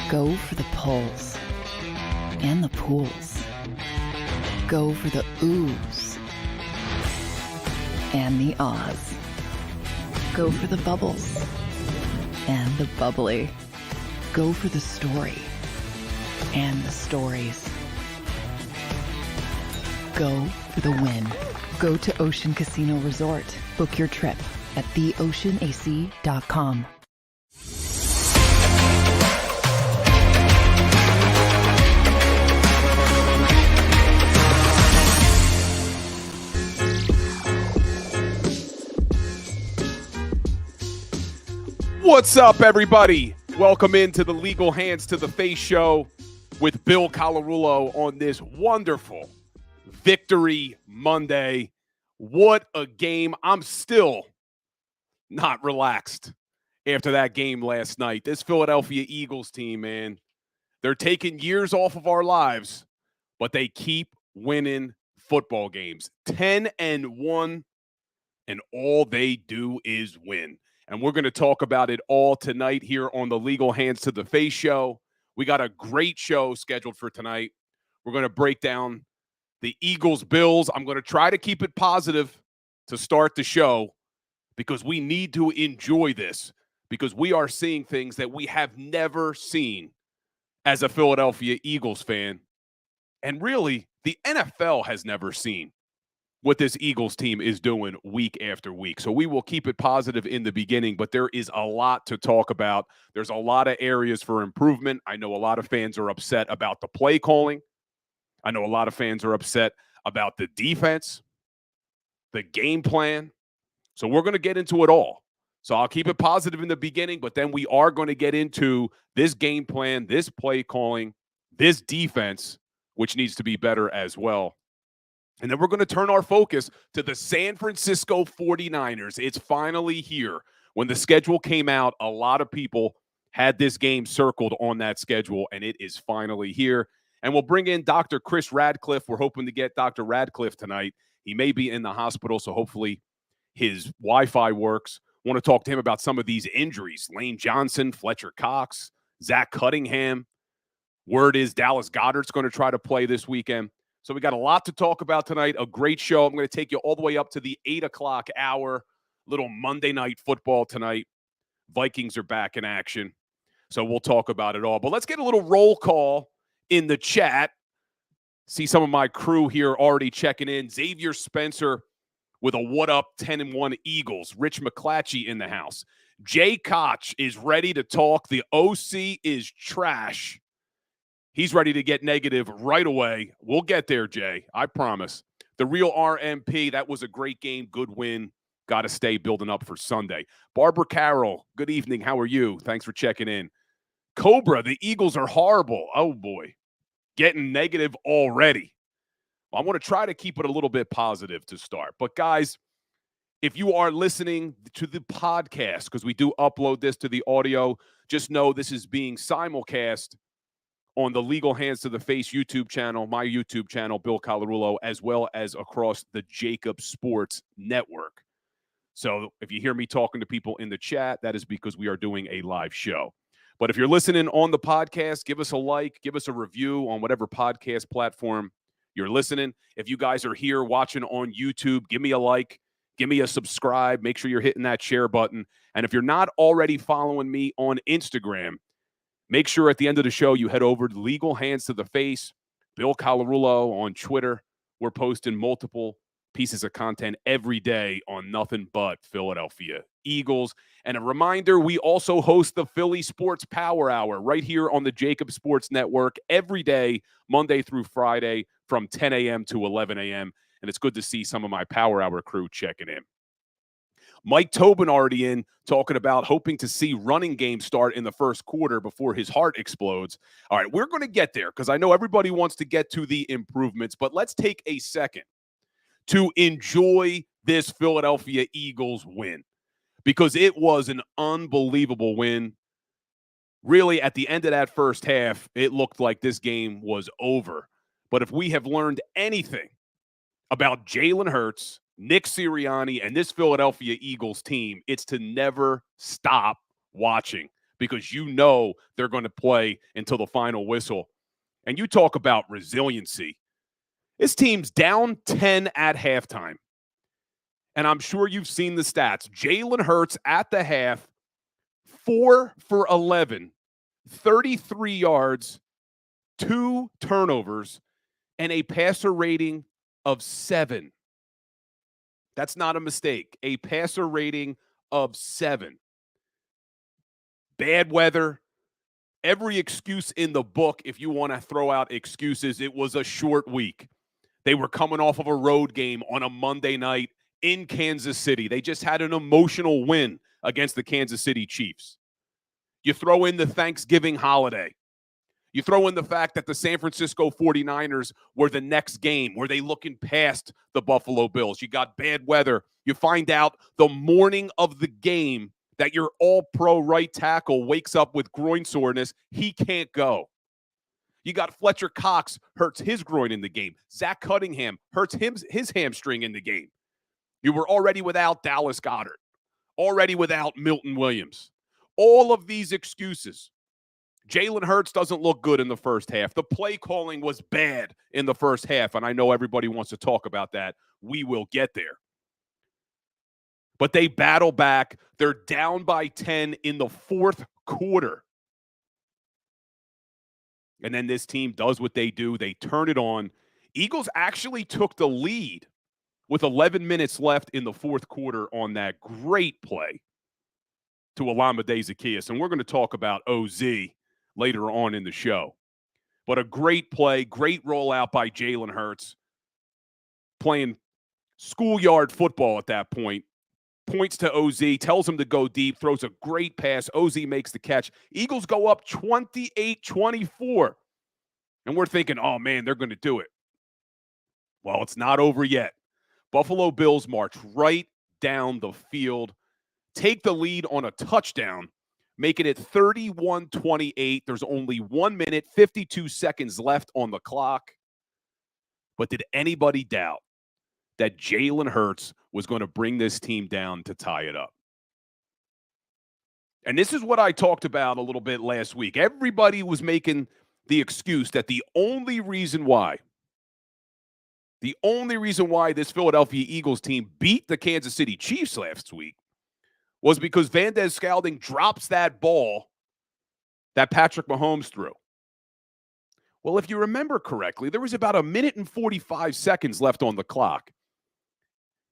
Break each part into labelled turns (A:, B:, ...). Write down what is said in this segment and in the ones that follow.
A: Go for the pulls and the pools. Go for the oohs and the ahs. Go for the bubbles and the bubbly. Go for the story and the stories. Go for the win. Go to Ocean Casino Resort. Book your trip at theoceanac.com.
B: What's up, everybody? Welcome into the Legal Hands to the Face show with Bill Colarulo on this wonderful Victory Monday. What a game. I'm still not relaxed after that game last night. This Philadelphia Eagles team, man, they're taking years off of our lives, but they keep winning football games. 10-1, and all they do is win. And we're going to talk about it all tonight here on the Legal Hands to the Face show. We got a great show scheduled for tonight. We're going to break down the Eagles-Bills. I'm going to try to keep it positive to start the show because we need to enjoy this because we are seeing things that we have never seen as a Philadelphia Eagles fan. And really, the NFL has never seen what this Eagles team is doing week after week. So we will keep it positive in the beginning, but there is a lot to talk about. There's a lot of areas for improvement. I know a lot of fans are upset about the play calling. I know a lot of fans are upset about the defense, the game plan. So we're going to get into it all. So I'll keep it positive in the beginning, but then we are going to get into this game plan, this play calling, this defense, which needs to be better as well. And then we're going to turn our focus to the San Francisco 49ers. It's finally here. When the schedule came out, a lot of people had this game circled on that schedule, and it is finally here. And we'll bring in Dr. Chris Radcliffe. We're hoping to get Dr. Radcliffe tonight. He may be in the hospital, so hopefully his Wi-Fi works. I want to talk to him about some of these injuries. Lane Johnson, Fletcher Cox, Zach Cunningham. Word is Dallas Goedert's going to try to play this weekend. So we got a lot to talk about tonight, a great show. I'm going to take you all the way up to the 8 o'clock hour, little Monday night football tonight. Vikings are back in action, so we'll talk about it all. But let's get a little roll call in the chat. See some of my crew here already checking in. Xavier Spencer with a what up 10-1 Eagles. Rich McClatchy in the house. Jay Koch is ready to talk. The OC is trash. He's ready to get negative right away. We'll get there, Jay. I promise. The real RMP, that was a great game. Good win. Got to stay building up for Sunday. Barbara Carroll, good evening. How are you? Thanks for checking in. Cobra, the Eagles are horrible. Oh, boy. Getting negative already. Well, I want to try to keep it a little bit positive to start. But, guys, if you are listening to the podcast, because we do upload this to the audio, just know this is being simulcast on the Legal Hands to the Face YouTube channel, my YouTube channel, Bill Colarulo, as well as across the JAKIB Sports network. So if you hear me talking to people in the chat, that is because we are doing a live show. But if you're listening on the podcast, give us a like, give us a review on whatever podcast platform you're listening. If you guys are here watching on YouTube, give me a like, give me a subscribe, make sure you're hitting that share button. And if you're not already following me on Instagram, make sure at the end of the show you head over to Legal Hands to the Face, Bill Colarulo on Twitter. We're posting multiple pieces of content every day on nothing but Philadelphia Eagles. And a reminder, we also host the Philly Sports Power Hour right here on the JAKIB Sports Network every day, Monday through Friday from 10 a.m. to 11 a.m. And it's good to see some of my Power Hour crew checking in. Mike Tobin already in, talking about hoping to see running game start in the first quarter before his heart explodes. All right, we're going to get there because I know everybody wants to get to the improvements, but let's take a second to enjoy this Philadelphia Eagles win because it was an unbelievable win. Really, at the end of that first half, it looked like this game was over. But if we have learned anything about Jalen Hurts, Nick Sirianni, and this Philadelphia Eagles team, it's to never stop watching because you know they're going to play until the final whistle. And you talk about resiliency. This team's down 10 at halftime. And I'm sure you've seen the stats. Jalen Hurts at the half, 4 for 11, 33 yards, 2 turnovers, and a passer rating of 7. That's not a mistake. A passer rating of 7. Bad weather. Every excuse in the book, if you want to throw out excuses, it was a short week. They were coming off of a road game on a Monday night in Kansas City. They just had an emotional win against the Kansas City Chiefs. You throw in the Thanksgiving holiday. You throw in the fact that the San Francisco 49ers were the next game. Were they looking past the Buffalo Bills? You got bad weather. You find out the morning of the game that your all-pro right tackle wakes up with groin soreness. He can't go. You got Fletcher Cox hurts his groin in the game. Zach Cunningham hurts his hamstring in the game. You were already without Dallas Goedert, already without Milton Williams. All of these excuses. Jalen Hurts doesn't look good in the first half. The play calling was bad in the first half, and I know everybody wants to talk about that. We will get there. But they battle back. They're down by 10 in the fourth quarter. And then this team does what they do. They turn it on. Eagles actually took the lead with 11 minutes left in the fourth quarter on that great play to Olamide Zaccheaus. And we're going to talk about OZ later on in the show. But a great play, great rollout by Jalen Hurts, playing schoolyard football at that point. Points to OZ, tells him to go deep, throws a great pass. OZ makes the catch. Eagles go up 28-24. And we're thinking, oh, man, they're going to do it. Well, it's not over yet. Buffalo Bills march right down the field, take the lead on a touchdown, making it 31-28. There's only 1 minute, 52 seconds left on the clock. But did anybody doubt that Jalen Hurts was going to bring this team down to tie it up? And this is what I talked about a little bit last week. Everybody was making the excuse that the only reason why this Philadelphia Eagles team beat the Kansas City Chiefs last week was because Valdez Scalding drops that ball that Patrick Mahomes threw. Well, if you remember correctly, there was about 1 minute and 45 seconds left on the clock.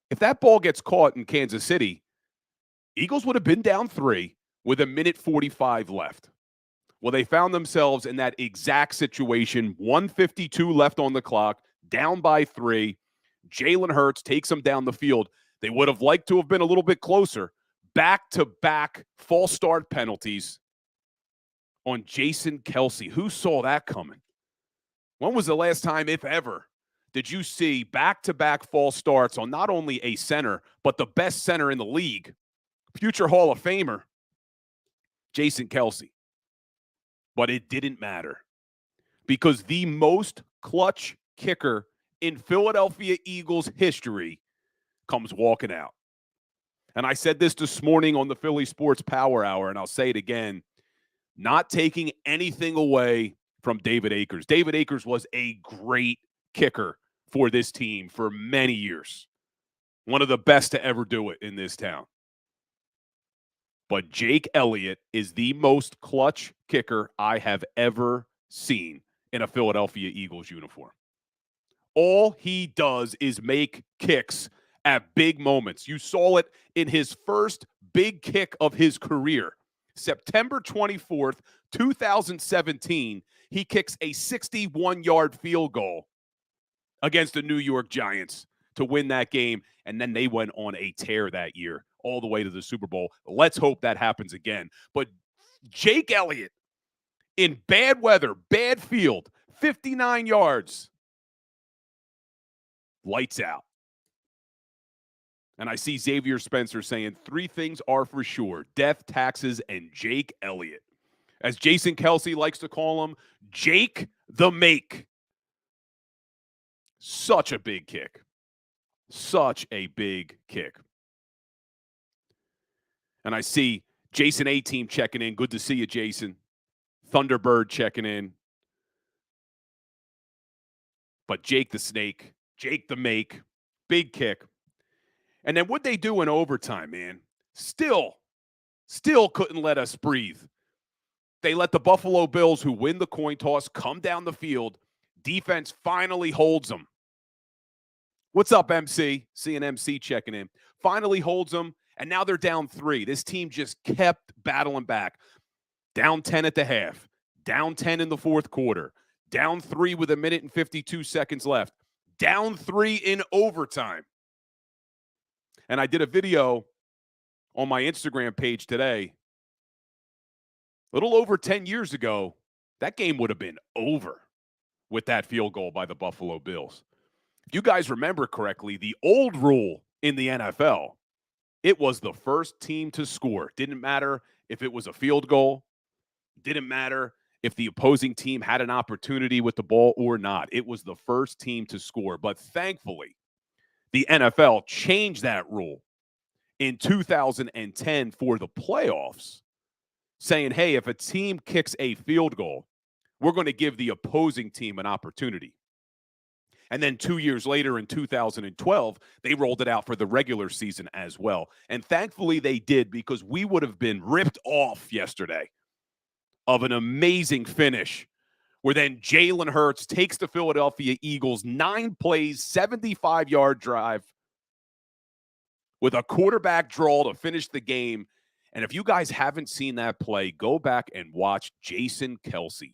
B: If that ball gets caught in Kansas City, Eagles would have been down 3 with 1 minute 45 left. Well, they found themselves in that exact situation, 1:52 left on the clock, down by 3. Jalen Hurts takes them down the field. They would have liked to have been a little bit closer. Back-to-back false start penalties on Jason Kelce. Who saw that coming? When was the last time, if ever, did you see back-to-back false starts on not only a center, but the best center in the league, future Hall of Famer, Jason Kelce? But it didn't matter because the most clutch kicker in Philadelphia Eagles history comes walking out. And I said this morning on the Philly Sports Power Hour, and I'll say it again, not taking anything away from David Akers. David Akers was a great kicker for this team for many years. One of the best to ever do it in this town. But Jake Elliott is the most clutch kicker I have ever seen in a Philadelphia Eagles uniform. All he does is make kicks at big moments. You saw it in his first big kick of his career. September 24th, 2017, he kicks a 61-yard field goal against the New York Giants to win that game, and then they went on a tear that year all the way to the Super Bowl. Let's hope that happens again. But Jake Elliott, in bad weather, bad field, 59 yards, lights out. And I see Xavier Spencer saying 3 things are for sure: death, taxes, and Jake Elliott. As Jason Kelce likes to call him, Jake the Make. Such a big kick. Such a big kick. And I see Jason A-Team checking in. Good to see you, Jason. Thunderbird checking in. But Jake the Snake, Jake the Make, big kick. And then what they do in overtime, man, still couldn't let us breathe. They let the Buffalo Bills, who win the coin toss, come down the field. Defense finally holds them. What's up, MC? Seeing MC checking in. Finally holds them, and now they're down 3. This team just kept battling back. Down 10 at the half. Down 10 in the fourth quarter. Down 3 with 1 minute and 52 seconds left. Down 3 in overtime. And I did a video on my Instagram page today. A little over 10 years ago, that game would have been over with that field goal by the Buffalo Bills. If you guys remember correctly, the old rule in the NFL, it was the first team to score. Didn't matter if it was a field goal. Didn't matter if the opposing team had an opportunity with the ball or not. It was the first team to score. But thankfully, the NFL changed that rule in 2010 for the playoffs, saying, hey, if a team kicks a field goal, we're going to give the opposing team an opportunity. And then 2 years later in 2012, they rolled it out for the regular season as well. And thankfully they did, because we would have been ripped off yesterday of an amazing finish where then Jalen Hurts takes the Philadelphia Eagles 9 plays, 75-yard drive with a quarterback draw to finish the game. And if you guys haven't seen that play, go back and watch Jason Kelce.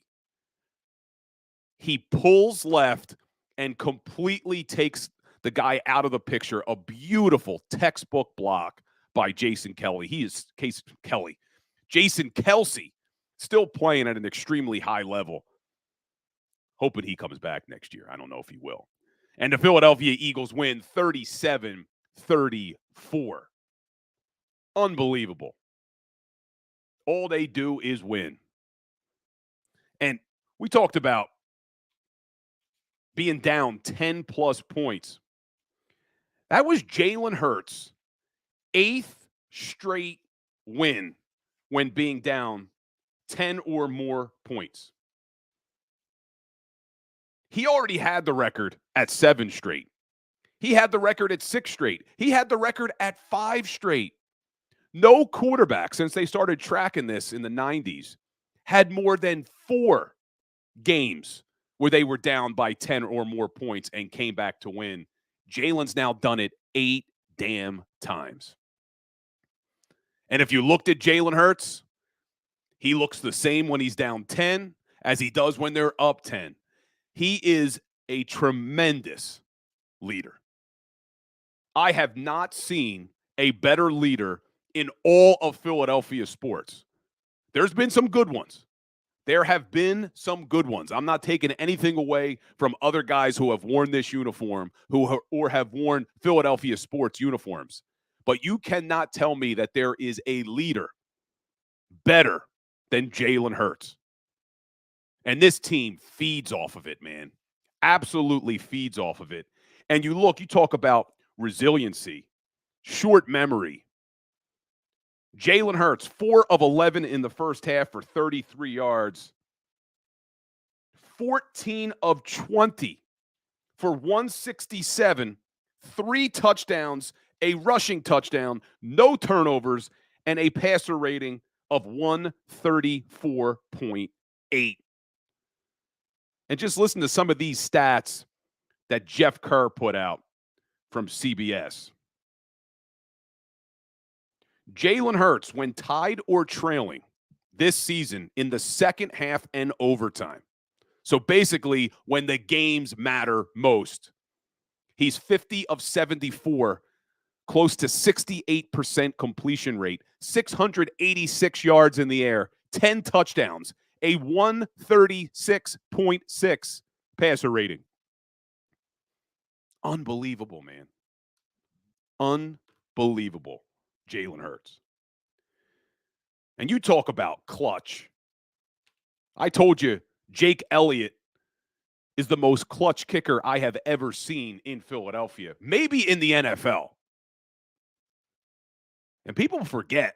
B: He pulls left and completely takes the guy out of the picture. A beautiful textbook block by Jason Kelce. Jason Kelce, still playing at an extremely high level. Hoping he comes back next year. I don't know if he will. And the Philadelphia Eagles win 37-34. Unbelievable. All they do is win. And we talked about being down 10-plus points. That was Jalen Hurts' 8th straight win when being down 10 or more points. He already had the record at 7 straight. He had the record at 6 straight. He had the record at 5 straight. No quarterback, since they started tracking this in the 90s, had more than 4 games where they were down by 10 or more points and came back to win. Jalen's now done it 8 damn times. And if you looked at Jalen Hurts, he looks the same when he's down 10 as he does when they're up 10. He is a tremendous leader. I have not seen a better leader in all of Philadelphia sports. There's been some good ones. There have been some good ones. I'm not taking anything away from other guys who have worn this uniform or have worn Philadelphia sports uniforms. But you cannot tell me that there is a leader better than Jalen Hurts. And this team feeds off of it, man. Absolutely feeds off of it. And you talk about resiliency, short memory. Jalen Hurts, 4 of 11 in the first half for 33 yards. 14 of 20 for 167, 3 touchdowns, a rushing touchdown, no turnovers, and a passer rating of 134.8. And just listen to some of these stats that Jeff Kerr put out from CBS. Jalen Hurts, when tied or trailing this season in the second half and overtime, so basically when the games matter most, he's 50 of 74, close to 68% completion rate, 686 yards in the air, 10 touchdowns, a 136.6 passer rating. Unbelievable, man. Unbelievable, Jalen Hurts. And you talk about clutch. I told you Jake Elliott is the most clutch kicker I have ever seen in Philadelphia, maybe in the NFL. And people forget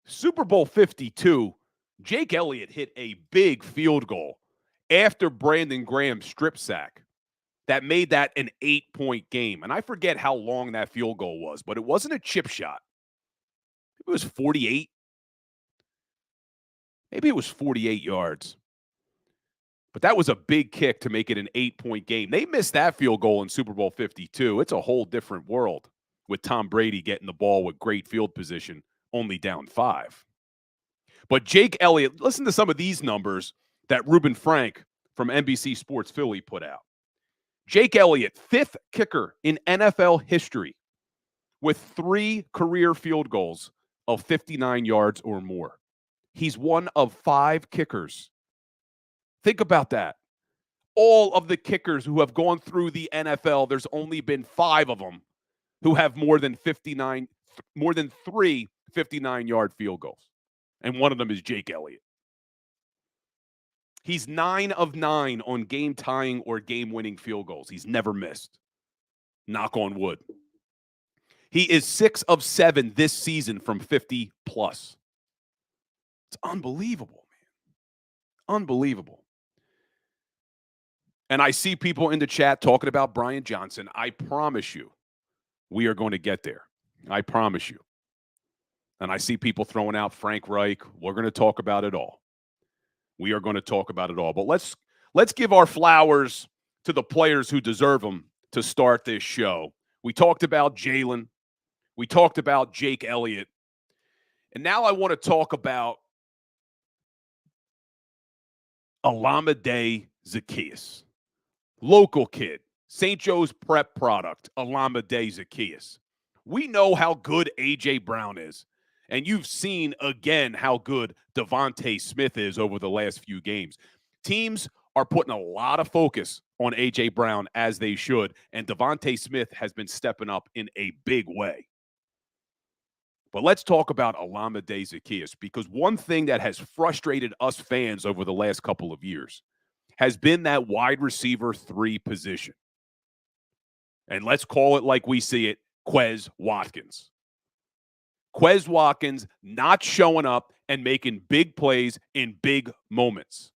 B: Super Bowl 52, Jake Elliott hit a big field goal after Brandon Graham's strip sack that made that an 8-point game. And I forget how long that field goal was, but it wasn't a chip shot. It was 48. Maybe it was 48 yards. But that was a big kick to make it an 8-point game. They missed that field goal in Super Bowl 52. It's a whole different world with Tom Brady getting the ball with great field position, only down 5. But Jake Elliott, listen to some of these numbers that Reuben Frank from NBC Sports Philly put out. Jake Elliott, 5th kicker in NFL history with 3 career field goals of 59 yards or more. He's one of 5 kickers. Think about that. All of the kickers who have gone through the NFL, there's only been 5 of them who have more than 3 59-yard field goals. And one of them is Jake Elliott. He's 9 of 9 on game-tying or game-winning field goals. He's never missed. Knock on wood. He is 6 of 7 this season from 50-plus. It's unbelievable, man. Unbelievable. And I see people in the chat talking about Brian Johnson. I promise you, we are going to get there. I promise you. And I see people throwing out Frank Reich. We're going to talk about it all. We are going to talk about it all. But let's give our flowers to the players who deserve them to start this show. We talked about Jalen. We talked about Jake Elliott. And now I want to talk about Olamide Zaccheaus. Local kid, St. Joe's prep product, Olamide Zaccheaus. We know how good A.J. Brown is. And you've seen, again, how good Devontae Smith is over the last few games. Teams are putting a lot of focus on A.J. Brown, as they should, and Devontae Smith has been stepping up in a big way. But let's talk about Olamide Zaccheaus, because one thing that has frustrated us fans over the last couple of years has been that wide receiver 3 position. And let's call it like we see it, Quez Watkins. Quez Watkins not showing up and making big plays in big moments.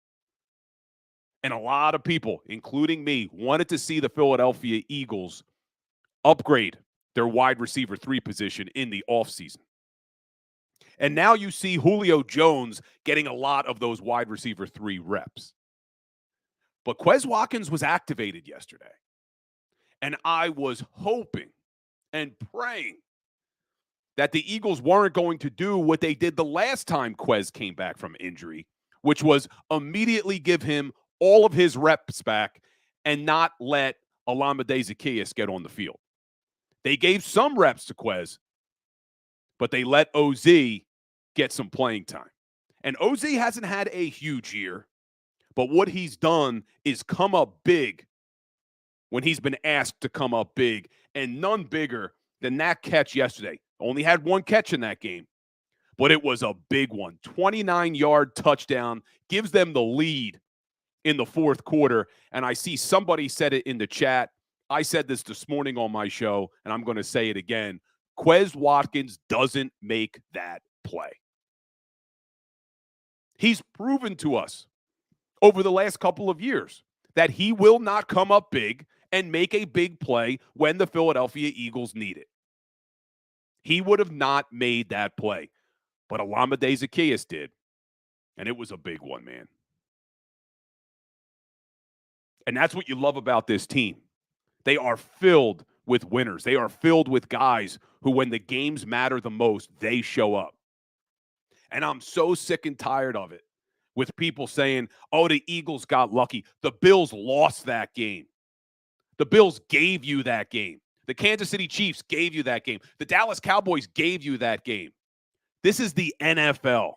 B: And a lot of people, including me, wanted to see the Philadelphia Eagles upgrade their wide receiver 3 position in the offseason. And now you see Julio Jones getting a lot of those wide receiver 3 reps. But Quez Watkins was activated yesterday. And I was hoping and praying that the Eagles weren't going to do what they did the last time Quez came back from injury, which was immediately give him all of his reps back and not let Olamide Zaccheaus get on the field. They gave some reps to Quez, but they let OZ get some playing time. And OZ hasn't had a huge year, but what he's done is come up big when he's been asked to come up big, and none bigger than that catch yesterday. Only had 1 catch in that game, but it was a big one. 29-yard touchdown, gives them the lead in the 4th quarter, and I see somebody said it in the chat. I said this morning on my show, and I'm going to say it again. Quez Watkins doesn't make that play. He's proven to us over the last couple of years that he will not come up big and make a big play when the Philadelphia Eagles need it. He would have not made that play, but Olamide Zaccheaus did, and it was a big one, man. And that's what you love about this team. They are filled with winners. They are filled with guys who, when the games matter the most, they show up. And I'm so sick and tired of it with people saying, oh, the Eagles got lucky. The Bills lost that game. The Bills gave you that game. The Kansas City Chiefs gave you that game. The Dallas Cowboys gave you that game. This is the NFL.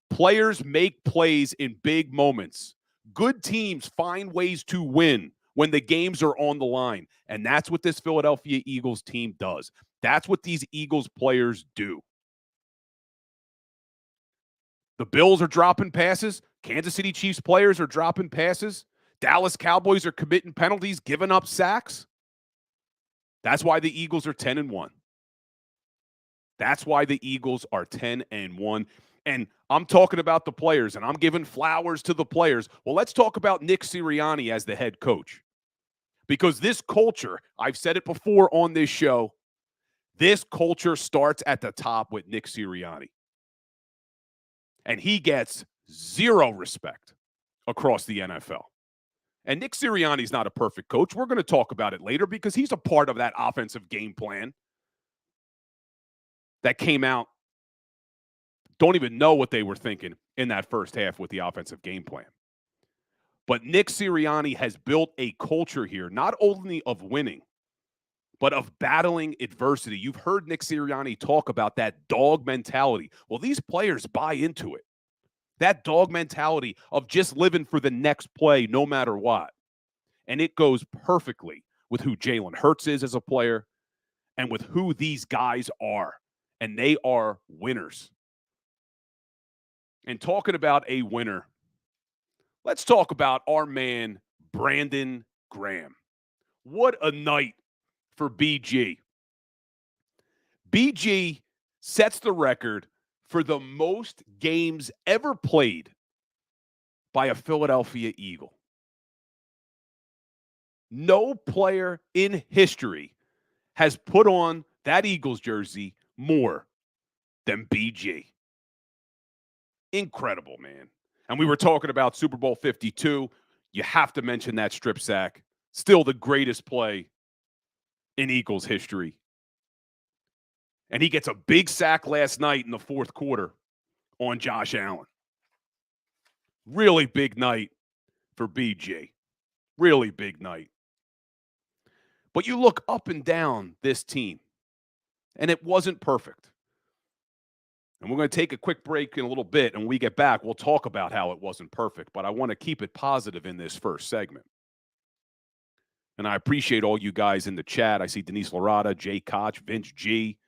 B: Players make plays in big moments. Good teams find ways to win when the games are on the line. And that's what this Philadelphia Eagles team does. That's what these Eagles players do. The Bills are dropping passes. Kansas City Chiefs players are dropping passes. Dallas Cowboys are committing penalties, giving up sacks. That's why the Eagles are 10-1. That's why the Eagles are 10-1. And I'm talking about the players, and I'm giving flowers to the players. Well, let's talk about Nick Sirianni as the head coach. Because this culture, I've said it before on this show, this culture starts at the top with Nick Sirianni. And he gets zero respect across the NFL. And Nick Sirianni's not a perfect coach. We're going to talk about it later because he's a part of that offensive game plan that came out. Don't even know what they were thinking in that first half with the offensive game plan. But Nick Sirianni has built a culture here, not only of winning, but of battling adversity. You've heard Nick Sirianni talk about that dog mentality. Well, these players buy into it. That dog mentality of just living for the next play no matter what. And it goes perfectly with who Jalen Hurts is as a player and with who these guys are. And they are winners. And talking about a winner, let's talk about our man, Brandon Graham. What a night for BG. BG sets the record for the most games ever played by a Philadelphia Eagle. No player in history has put on that Eagles jersey more than BG. Incredible, man. And we were talking about Super Bowl 52. You have to mention that strip sack. Still the greatest play in Eagles history. And he gets a big sack last night in the fourth quarter on Josh Allen. Really big night for BG. Really big night. But you look up and down this team, and it wasn't perfect. And we're going to take a quick break in a little bit, and when we get back, we'll talk about how it wasn't perfect. But I want to keep it positive in this first segment. And I appreciate all you guys in the chat. I see Denise Larada, Jay Koch, Vince G.,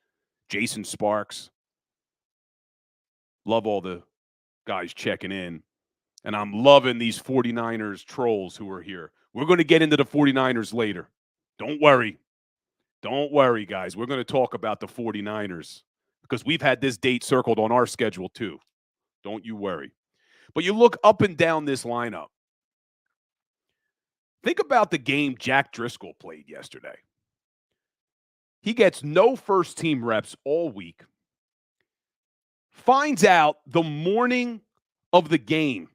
B: Jason Sparks. Love all the guys checking in. And I'm loving these 49ers trolls who are here. We're going to get into the 49ers later. Don't worry. Don't worry, guys. We're going to talk about the 49ers because we've had this date circled on our schedule too. Don't you worry. But you look up and down this lineup. Think about the game Jack Driscoll played yesterday. He gets no first-team reps all week. Finds out the morning of the game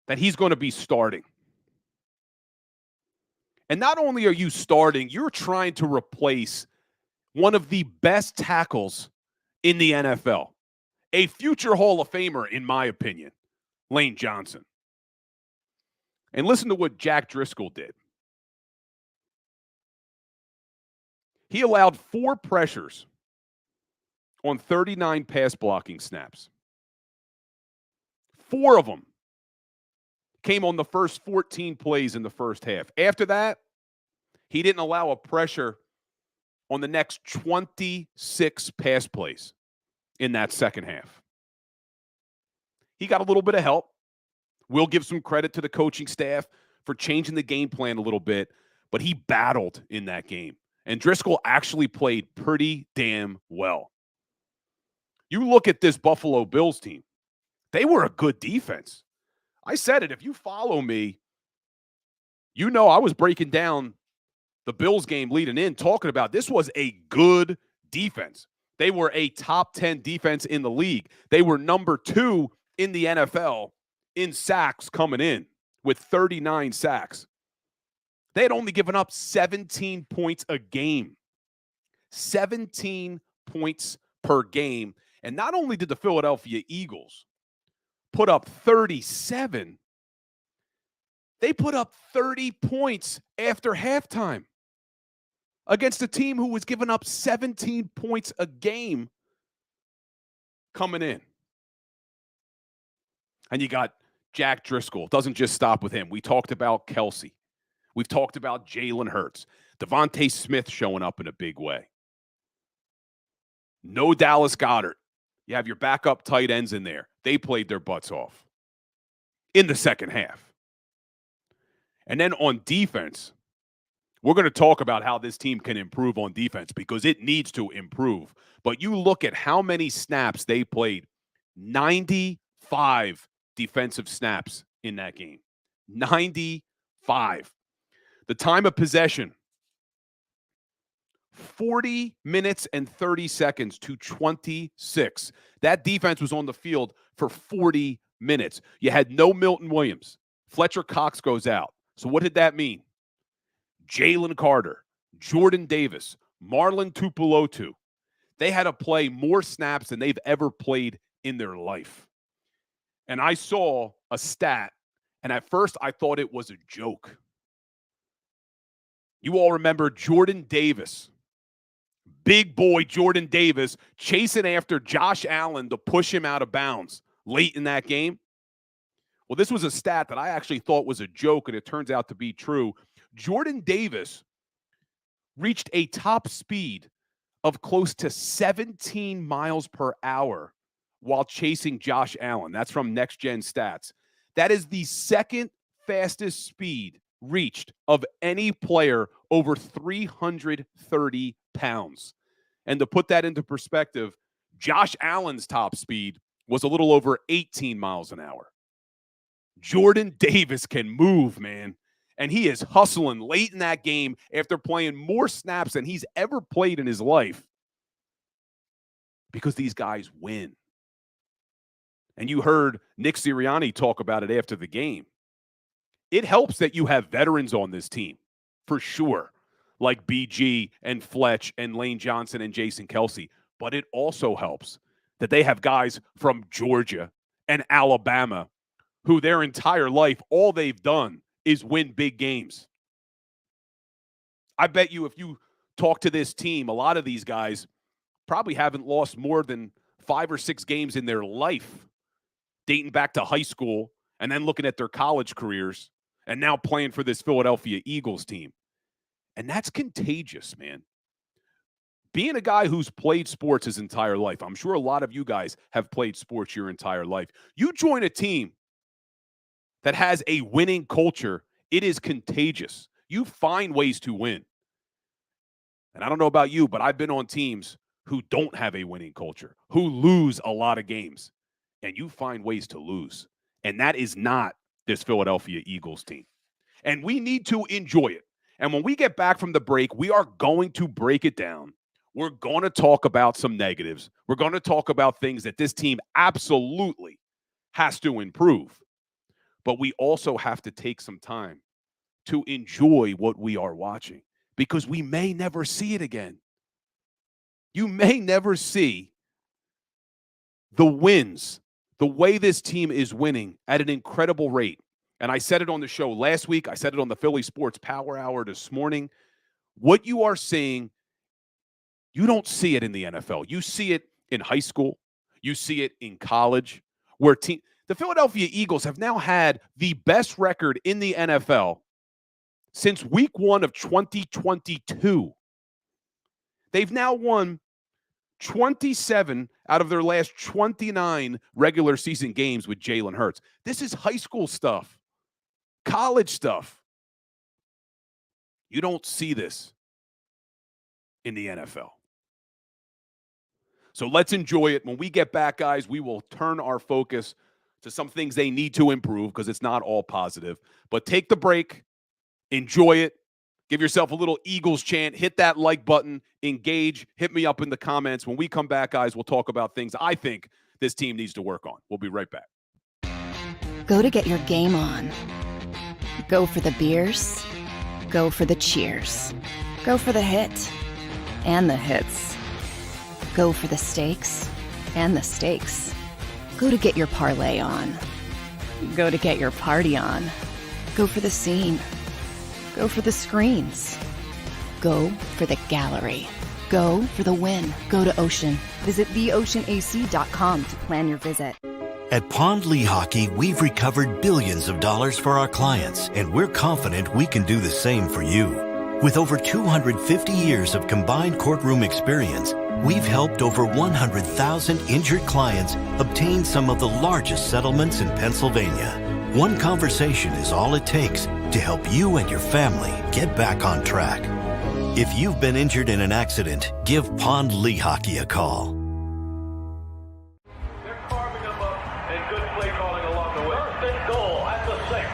B: that he's going to be starting. And not only are you starting, you're trying to replace one of the best tackles in the NFL. A future Hall of Famer, in my opinion, Lane Johnson. And listen to what Jack Driscoll did. He allowed 4 pressures on 39 pass blocking snaps. 4 of them came on the first 14 plays in the first half. After that, he didn't allow a pressure on the next 26 pass plays in that second half. He got a little bit of help. We'll give some credit to the coaching staff for changing the game plan a little bit, but he battled in that game. And Driscoll actually played pretty damn well. You look at this Buffalo Bills team. They were a good defense. I said it. If you follow me, you know I was breaking down the Bills game leading in, talking about this was a good defense. They were a top 10 defense in the league. They were number 2 in the NFL in sacks coming in with 39 sacks. They had only given up 17 points a game. 17 points per game. And not only did the Philadelphia Eagles put up 37, they put up 30 points after halftime against a team who was giving up 17 points a game coming in. And you got Jack Driscoll. Doesn't just stop with him. We talked about Kelsey. We've talked about Jalen Hurts. Devontae Smith showing up in a big way. No Dallas Goedert. You have your backup tight ends in there. They played their butts off in the second half. And then on defense, We're going to talk about how this team can improve on defense because it needs to improve. But you look at how many snaps they played, 95 defensive snaps in that game. 95. The time of possession, 40 minutes and 30 seconds to 26. That defense was on the field for 40 minutes. You had no Milton Williams. Fletcher Cox goes out. So what did that mean? Jalen Carter, Jordan Davis, Marlon Tupulotu. They had to play more snaps than they've ever played in their life. And I saw a stat, and at first I thought it was a joke. You all remember Jordan Davis, big boy Jordan Davis, chasing after Josh Allen to push him out of bounds late in that game. Well, this was a stat that I actually thought was a joke, and it turns out to be true. Jordan Davis reached a top speed of close to 17 miles per hour while chasing Josh Allen. That's from Next Gen Stats. That is the second fastest speed reached of any player over 330 pounds. And to put that into perspective, Josh Allen's top speed was a little over 18 miles an hour. Jordan Davis can move, man. And he is hustling late in that game after playing more snaps than he's ever played in his life. Because these guys win. And you heard Nick Sirianni talk about it after the game. It helps that you have veterans on this team, for sure, like BG and Fletch and Lane Johnson and Jason Kelsey. But it also helps that they have guys from Georgia and Alabama who their entire life, all they've done is win big games. I bet you if you talk to this team, a lot of these guys probably haven't lost more than 5 or 6 games in their life, dating back to high school and then looking at their college careers and now playing for this Philadelphia Eagles team. And that's contagious, man. Being a guy who's played sports his entire life, I'm sure a lot of you guys have played sports your entire life. You join a team that has a winning culture, it is contagious. You find ways to win. And I don't know about you, but I've been on teams who don't have a winning culture, who lose a lot of games, and you find ways to lose. And that is not this Philadelphia Eagles team. And we need to enjoy it. And when we get back from the break, we are going to break it down. We're going to talk about some negatives. We're going to talk about things that this team absolutely has to improve. But we also have to take some time to enjoy what we are watching because we may never see it again. You may never see the wins, the way this team is winning at an incredible rate. And I said it on the show last week. I said it on the Philly Sports Power Hour this morning. What you are seeing, you don't see it in the NFL. You see it in high school. You see it in college where the Philadelphia Eagles have now had the best record in the NFL since week 1 of 2022. They've now won 27 out of their last 29 regular season games with Jalen Hurts. This is high school stuff, college stuff. You don't see this in the NFL. So let's enjoy it. When we get back, guys, we will turn our focus to some things they need to improve because it's not all positive. But take the break, enjoy it, give yourself a little Eagles chant, hit that like button, engage, hit me up in the comments. When we come back, guys, we'll talk about things I think this team needs to work on. We'll be right back.
A: Go to get your game on. Go for the beers. Go for the cheers. Go for the hit and the hits. Go for the stakes and the stakes. Go to get your parlay on. Go to get your party on. Go for the scene. Go for the screens. Go for the gallery. Go for the win. Go to Ocean. Visit theoceanac.com to plan your visit.
C: At Pond Lehocky, we've recovered billions of dollars for our clients, and we're confident we can do the same for you. With over 250 years of combined courtroom experience, we've helped over 100,000 injured clients obtain some of the largest settlements in Pennsylvania. One conversation is all it takes to help you and your family get back on track. If you've been injured in an accident, give Pond Lee Hockey a call.
D: They're carving them up and good play calling along the way. First and goal at the 6.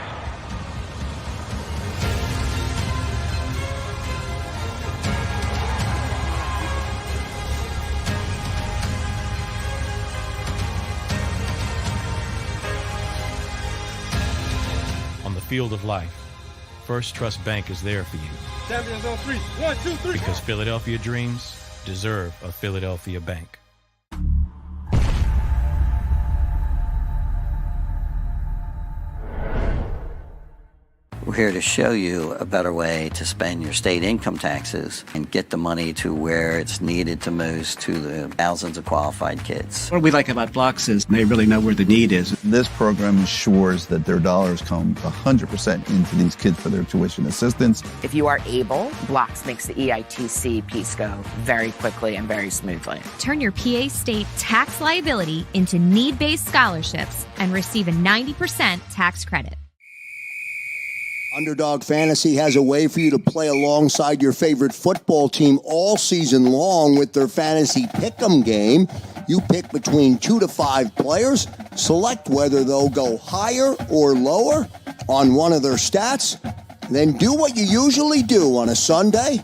E: On the field of life, First Trust Bank is there for you.
F: Champions on 3. 1, 2, 3.
E: Because Philadelphia dreams deserve a Philadelphia bank.
G: We're here to show you a better way to spend your state income taxes and get the money to where it's needed to most to the thousands of qualified kids.
H: What we like about Blocks is they really know where the need is.
I: This program ensures that their dollars come 100% into these kids for their tuition assistance.
J: If you are able, Blocks makes the EITC piece go very quickly and very smoothly.
K: Turn your PA state tax liability into need-based scholarships and receive a 90% tax credit.
L: Underdog Fantasy has a way for you to play alongside your favorite football team all season long with their Fantasy Pick'em game. You pick between 2 to 5 players, select whether they'll go higher or lower on one of their stats, then do what you usually do on a Sunday,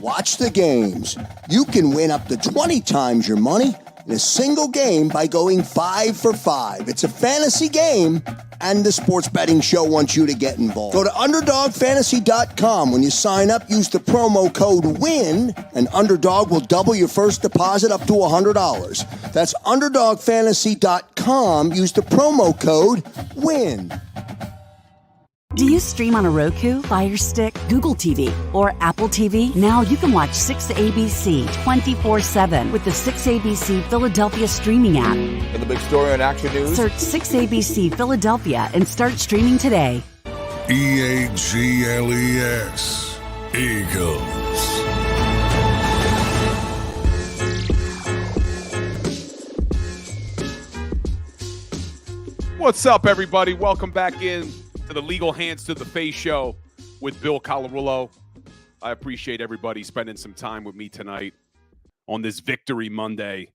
L: watch the games. You can win up to 20 times your money in a single game by going 5 for 5. It's a fantasy game, and the Sports Betting Show wants you to get involved. Go to UnderdogFantasy.com. When you sign up, use the promo code WIN, and Underdog will double your first deposit up to $100. That's UnderdogFantasy.com. Use the promo code WIN.
M: Do you stream on a Roku, Fire Stick, Google TV, or Apple TV? Now you can watch 6ABC 24/7 with the 6ABC Philadelphia streaming app.
N: And the big story on Action News?
M: Search 6ABC Philadelphia and start streaming today.
O: EAGLES, Eagles.
B: What's up, everybody? Welcome back in to the Legal Hands to the Face show with Bill Colarulo. I appreciate everybody spending some time with me tonight on this Victory Monday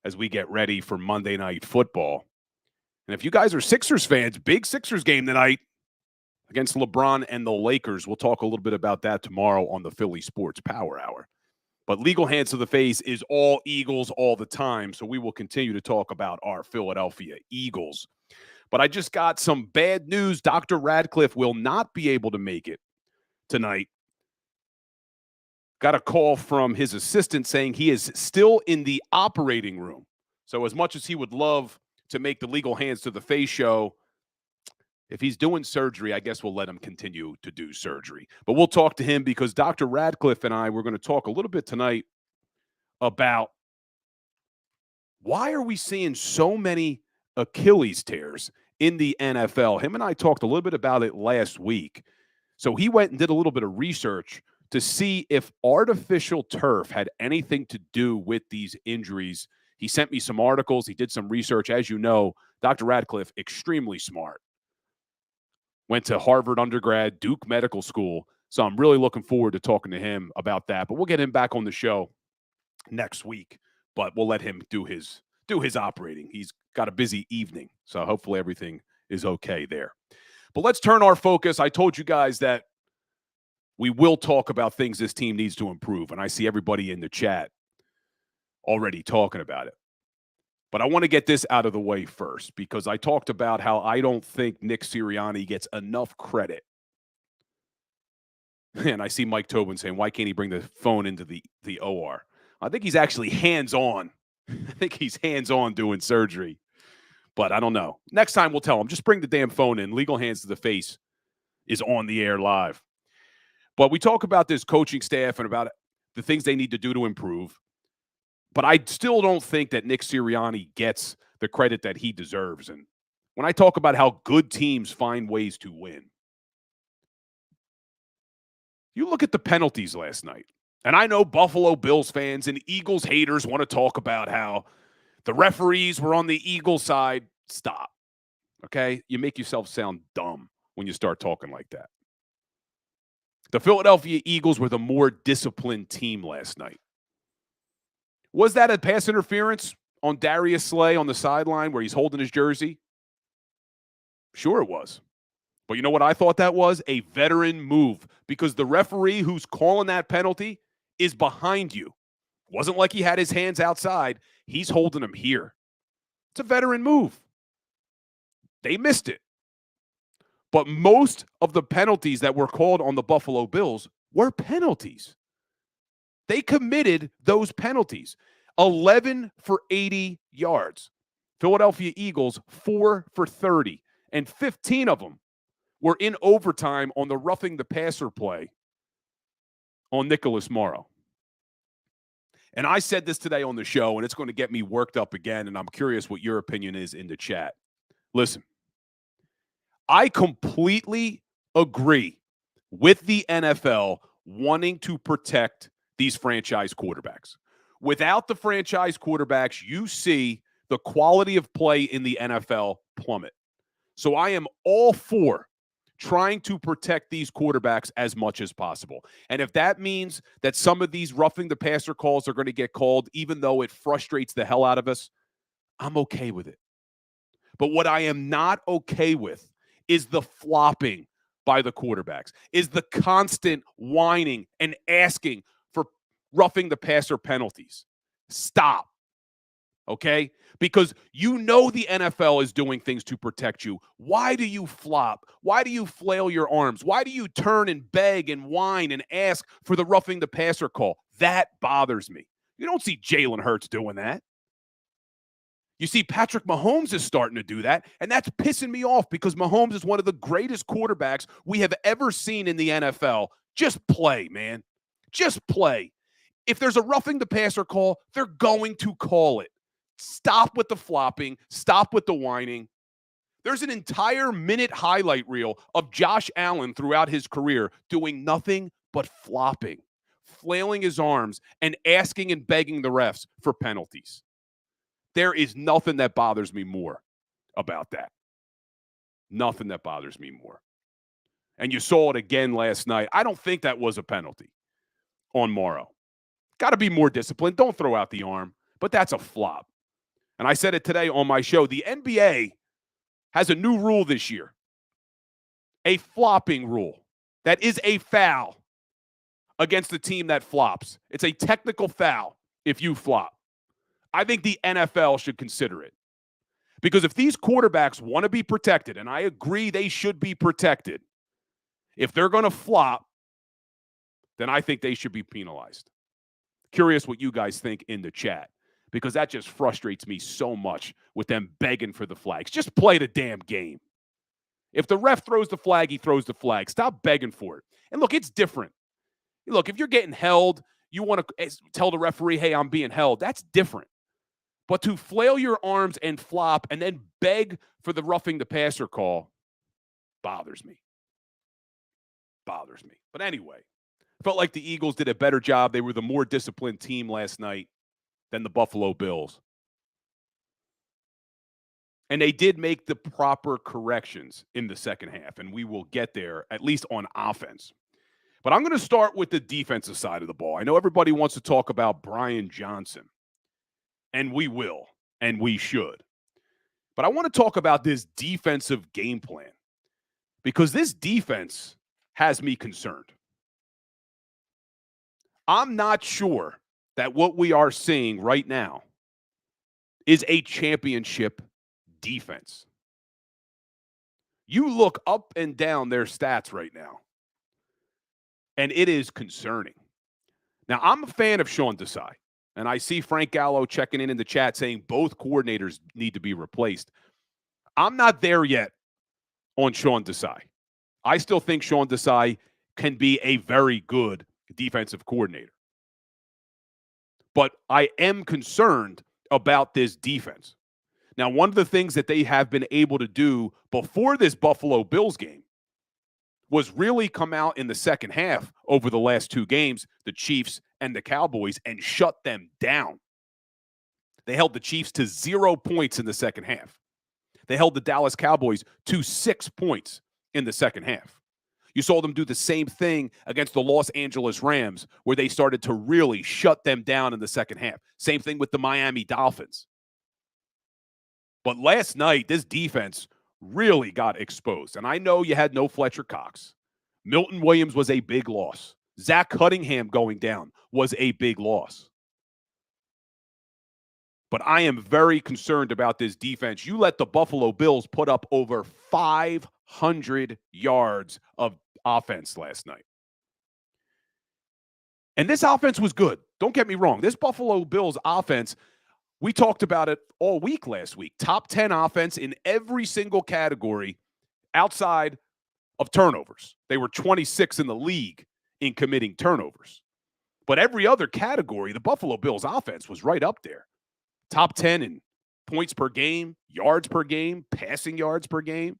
B: as we get ready for Monday Night Football. And if you guys are Sixers fans, big Sixers game tonight against LeBron and the Lakers. We'll talk a little bit about that tomorrow on the Philly Sports Power Hour. But Legal Hands to the Face is all Eagles all the time, so we will continue to talk about our Philadelphia Eagles. But I just got some bad news. Dr. Radcliffe will not be able to make it tonight. Got a call from his assistant saying he is still in the operating room. So as much as he would love to make the Legal Hands to the Face show, if he's doing surgery, I guess we'll let him continue to do surgery. But we'll talk to him because Dr. Radcliffe and I, we're going to talk a little bit tonight about why are we seeing so many Achilles tears in the NFL. Him and I talked a little bit about it last week. So he went and did a little bit of research to see if artificial turf had anything to do with these injuries. He sent me some articles. He did some research. As you know, Dr. Radcliffe, extremely smart. Went to Harvard undergrad, Duke Medical School. So I'm really looking forward to talking to him about that. But we'll get him back on the show next week. But we'll let him do his operating. He's got a busy evening, so hopefully everything is okay there. But let's turn our focus. I told you guys that we will talk about things this team needs to improve, and I see everybody in the chat already talking about it. But I want to get this out of the way first because I talked about how I don't think Nick Sirianni gets enough credit. And I see Mike Tobin saying, why can't he bring the phone into the OR? I think he's actually hands-on. I think he's hands-on doing surgery. But I don't know. Next time we'll tell him, just bring the damn phone in. Legal Hands to the Face is on the air live. But we talk about this coaching staff and about the things they need to do to improve. But I still don't think that Nick Sirianni gets the credit that he deserves. And when I talk about how good teams find ways to win, you look at the penalties last night. And I know Buffalo Bills fans and Eagles haters want to talk about how the referees were on the Eagles side. Stop. okay? You make yourself sound dumb when you start talking like that. The Philadelphia Eagles were the more disciplined team last night. Was that a pass interference on Darius Slay on the sideline where he's holding his jersey? Sure it was. But you know what I thought that was? A veteran move, because the referee who's calling that penalty is behind you. It wasn't like he had his hands outside. He's holding them here. It's a veteran move. They missed it. But most of the penalties that were called on the Buffalo Bills were penalties. They committed those penalties. 11 for 80 yards. Philadelphia Eagles, 4 for 30. And 15 of them were in overtime on the roughing the passer play on Nicholas Morrow. And I said this today on the show, and it's going to get me worked up again, and I'm curious what your opinion is in the chat. Listen, I completely agree with the NFL wanting to protect these franchise quarterbacks. Without the franchise quarterbacks, you see the quality of play in the NFL plummet. So I am all for trying to protect these quarterbacks as much as possible. And if that means that some of these roughing the passer calls are going to get called, even though it frustrates the hell out of us, I'm okay with it. But what I am not okay with is the flopping by the quarterbacks, is the constant whining and asking for roughing the passer penalties. Stop. Okay? Because you know the NFL is doing things to protect you. Why do you flop? Why do you flail your arms? Why do you turn and beg and whine and ask for the roughing the passer call? That bothers me. You don't see Jalen Hurts doing that. You see Patrick Mahomes is starting to do that, and that's pissing me off because Mahomes is one of the greatest quarterbacks we have ever seen in the NFL. Just play, man. Just play. If there's a roughing the passer call, they're going to call it. Stop with the flopping. Stop with the whining. There's an entire minute highlight reel of Josh Allen throughout his career doing nothing but flopping, flailing his arms, and asking and begging the refs for penalties. There is nothing that bothers me more about that. Nothing that bothers me more. And you saw it again last night. I don't think that was a penalty on Morrow. Got to be more disciplined. Don't throw out the arm. But that's a flop. And I said it today on my show. The NBA has a new rule this year. A flopping rule. That is a foul against the team that flops. It's a technical foul if you flop. I think the NFL should consider it. Because if these quarterbacks want to be protected, and I agree they should be protected, if they're going to flop, then I think they should be penalized. Curious what you guys think in the chat, because that just frustrates me so much with them begging for the flags. Just play the damn game. If the ref throws the flag, he throws the flag. Stop begging for it. And look, it's different. Look, if you're getting held, you want to tell the referee, hey, I'm being held. That's different. But to flail your arms and flop and then beg for the roughing the passer call bothers me. Bothers me. But anyway, felt like the Eagles did a better job. They were the more disciplined team last night than the Buffalo Bills. And they did make the proper corrections in the second half, and we will get there, at least on offense. But I'm going to start with the defensive side of the ball. I know everybody wants to talk about Brian Johnson. And we will, and we should. But I want to talk about this defensive game plan, because this defense has me concerned. I'm not sure that what we are seeing right now is a championship defense. You look up and down their stats right now, and it is concerning. Now, I'm a fan of Sean Desai. And I see Frank Gallo checking in the chat saying both coordinators need to be replaced. I'm not there yet on Sean Desai. I still think Sean Desai can be a very good defensive coordinator. But I am concerned about this defense. Now, one of the things that they have been able to do before this Buffalo Bills game was really come out in the second half over the last two games, the Chiefs and the Cowboys, and shut them down. They held the Chiefs to 0 points in the second half. They held the Dallas Cowboys to 6 points in the second half. You saw them do the same thing against the Los Angeles Rams, where they started to really shut them down in the second half. Same thing with the Miami Dolphins. But last night, this defense really got exposed. And I know you had no Fletcher Cox. Milton Williams was a big loss. Zach Cunningham going down was a big loss. But I am very concerned about this defense. You let the Buffalo Bills put up over 500 yards of offense last night. And this offense was good. Don't get me wrong. This Buffalo Bills offense, we talked about it all week last week. Top 10 offense in every single category outside of turnovers. They were 26 in the league in committing turnovers. But every other category, the Buffalo Bills offense was right up there. Top 10 in points per game, yards per game, passing yards per game,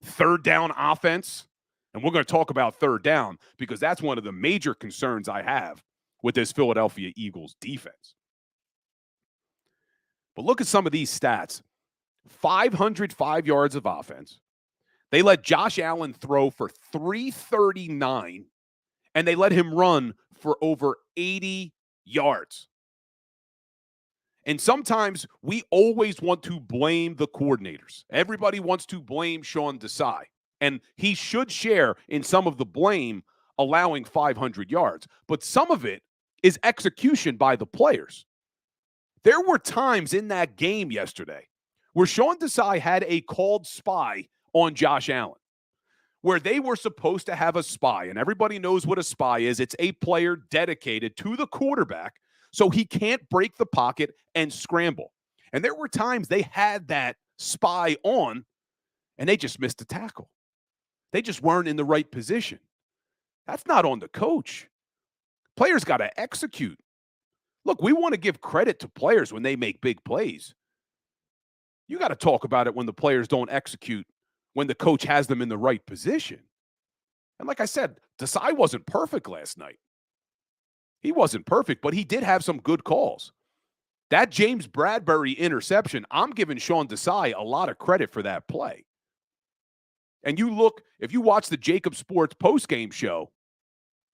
B: third down offense. And we're going to talk about third down because that's one of the major concerns I have with this Philadelphia Eagles defense. But look at some of these stats. 505 yards of offense. They let Josh Allen throw for 339, and they let him run for over 80 yards. And sometimes we always want to blame the coordinators. Everybody wants to blame Sean Desai, and he should share in some of the blame allowing 500 yards. But some of it is execution by the players. There were times in that game yesterday where Sean Desai had a called spy on Josh Allen, where they were supposed to have a spy, and everybody knows what a spy is. It's a player dedicated to the quarterback so he can't break the pocket and scramble. And there were times they had that spy on, and they just missed the tackle. They just weren't in the right position. That's not on the coach. Players got to execute. Look, we want to give credit to players when they make big plays. You got to talk about it when the players don't execute, when the coach has them in the right position. And like I said, Desai wasn't perfect last night. He wasn't perfect, but he did have some good calls. That James Bradbury interception, I'm giving Sean Desai a lot of credit for that play. And you look, if you watch the JAKIB Sports postgame show,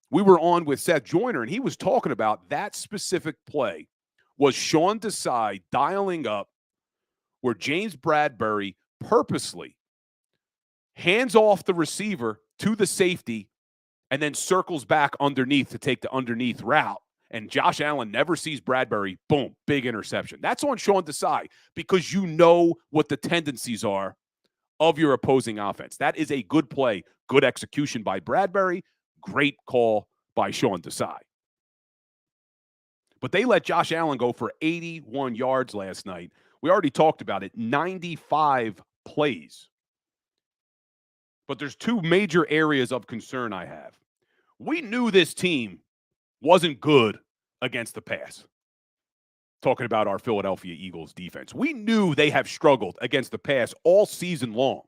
B: we were on with Seth Joyner, and he was talking about that specific play was Sean Desai dialing up where James Bradbury purposely hands off the receiver to the safety and then circles back underneath to take the underneath route. And Josh Allen never sees Bradbury. Boom, big interception. That's on Sean Desai because you know what the tendencies are of your opposing offense. That is a good play, good execution by Bradbury. Great call by Sean Desai. But they let Josh Allen go for 81 yards last night. We already talked about it, 95 plays. But there's two major areas of concern I have. We knew this team wasn't good against the pass. Talking about our Philadelphia Eagles defense. We knew they have struggled against the pass all season long.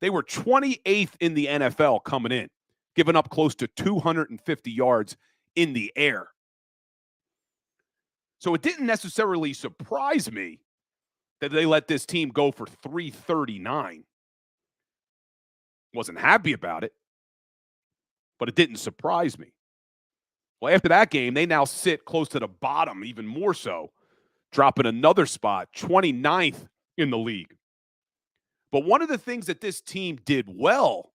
B: They were 28th in the NFL coming in, giving up close to 250 yards in the air. So it didn't necessarily surprise me that they let this team go for 339. Wasn't happy about it, but it didn't surprise me. Well, after that game, they now sit close to the bottom, even more so, dropping another spot, 29th in the league. But one of the things that this team did well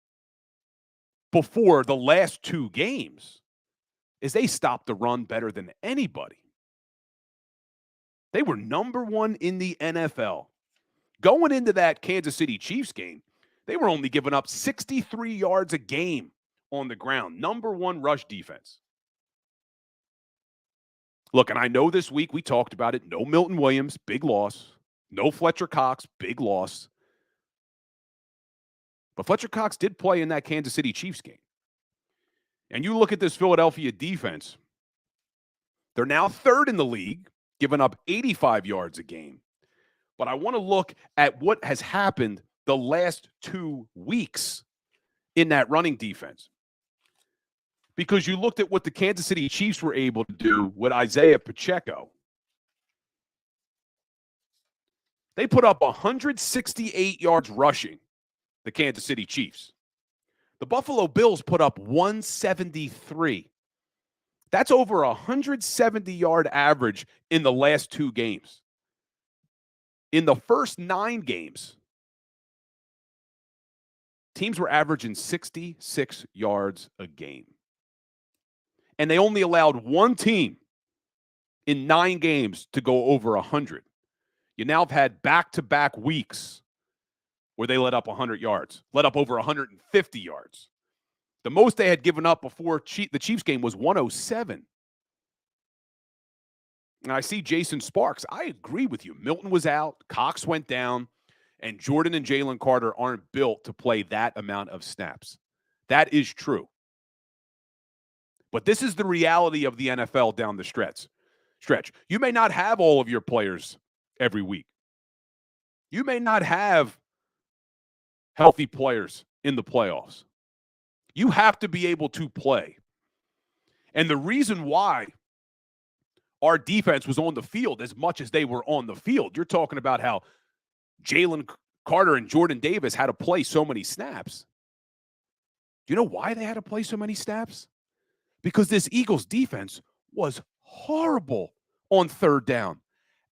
B: before the last two games is they stopped the run better than anybody. They were number one in the NFL. Going into that Kansas City Chiefs game, they were only giving up 63 yards a game on the ground. Number one rush defense. Look, and I know this week we talked about it. No Milton Williams, big loss. No Fletcher Cox, big loss. But Fletcher Cox did play in that Kansas City Chiefs game. And you look at this Philadelphia defense, they're now third in the league, giving up 85 yards a game. But I want to look at what has happened the last 2 weeks in that running defense. Because you looked at what the Kansas City Chiefs were able to do with Isaiah Pacheco. They put up 168 yards rushing, the Kansas City Chiefs. The Buffalo Bills put up 173. That's over a 170-yard average in the last 2 games. In the first 9 games, teams were averaging 66 yards a game. And they only allowed one team in 9 games to go over 100. You now have had back-to-back weeks where they let up 100 yards, let up over 150 yards. The most they had given up before the Chiefs game was 107. And I see Jason Sparks. I agree with you. Milton was out, Cox went down, and Jordan and Jalen Carter aren't built to play that amount of snaps. That is true. But this is the reality of the NFL down the stretch. You may not have all of your players every week. You may not have healthy players in the playoffs. You have to be able to play. And the reason why our defense was on the field as much as they were on the field, you're talking about how Jalen Carter and Jordan Davis had to play so many snaps. Do you know why they had to play so many snaps? Because this Eagles defense was horrible on third down.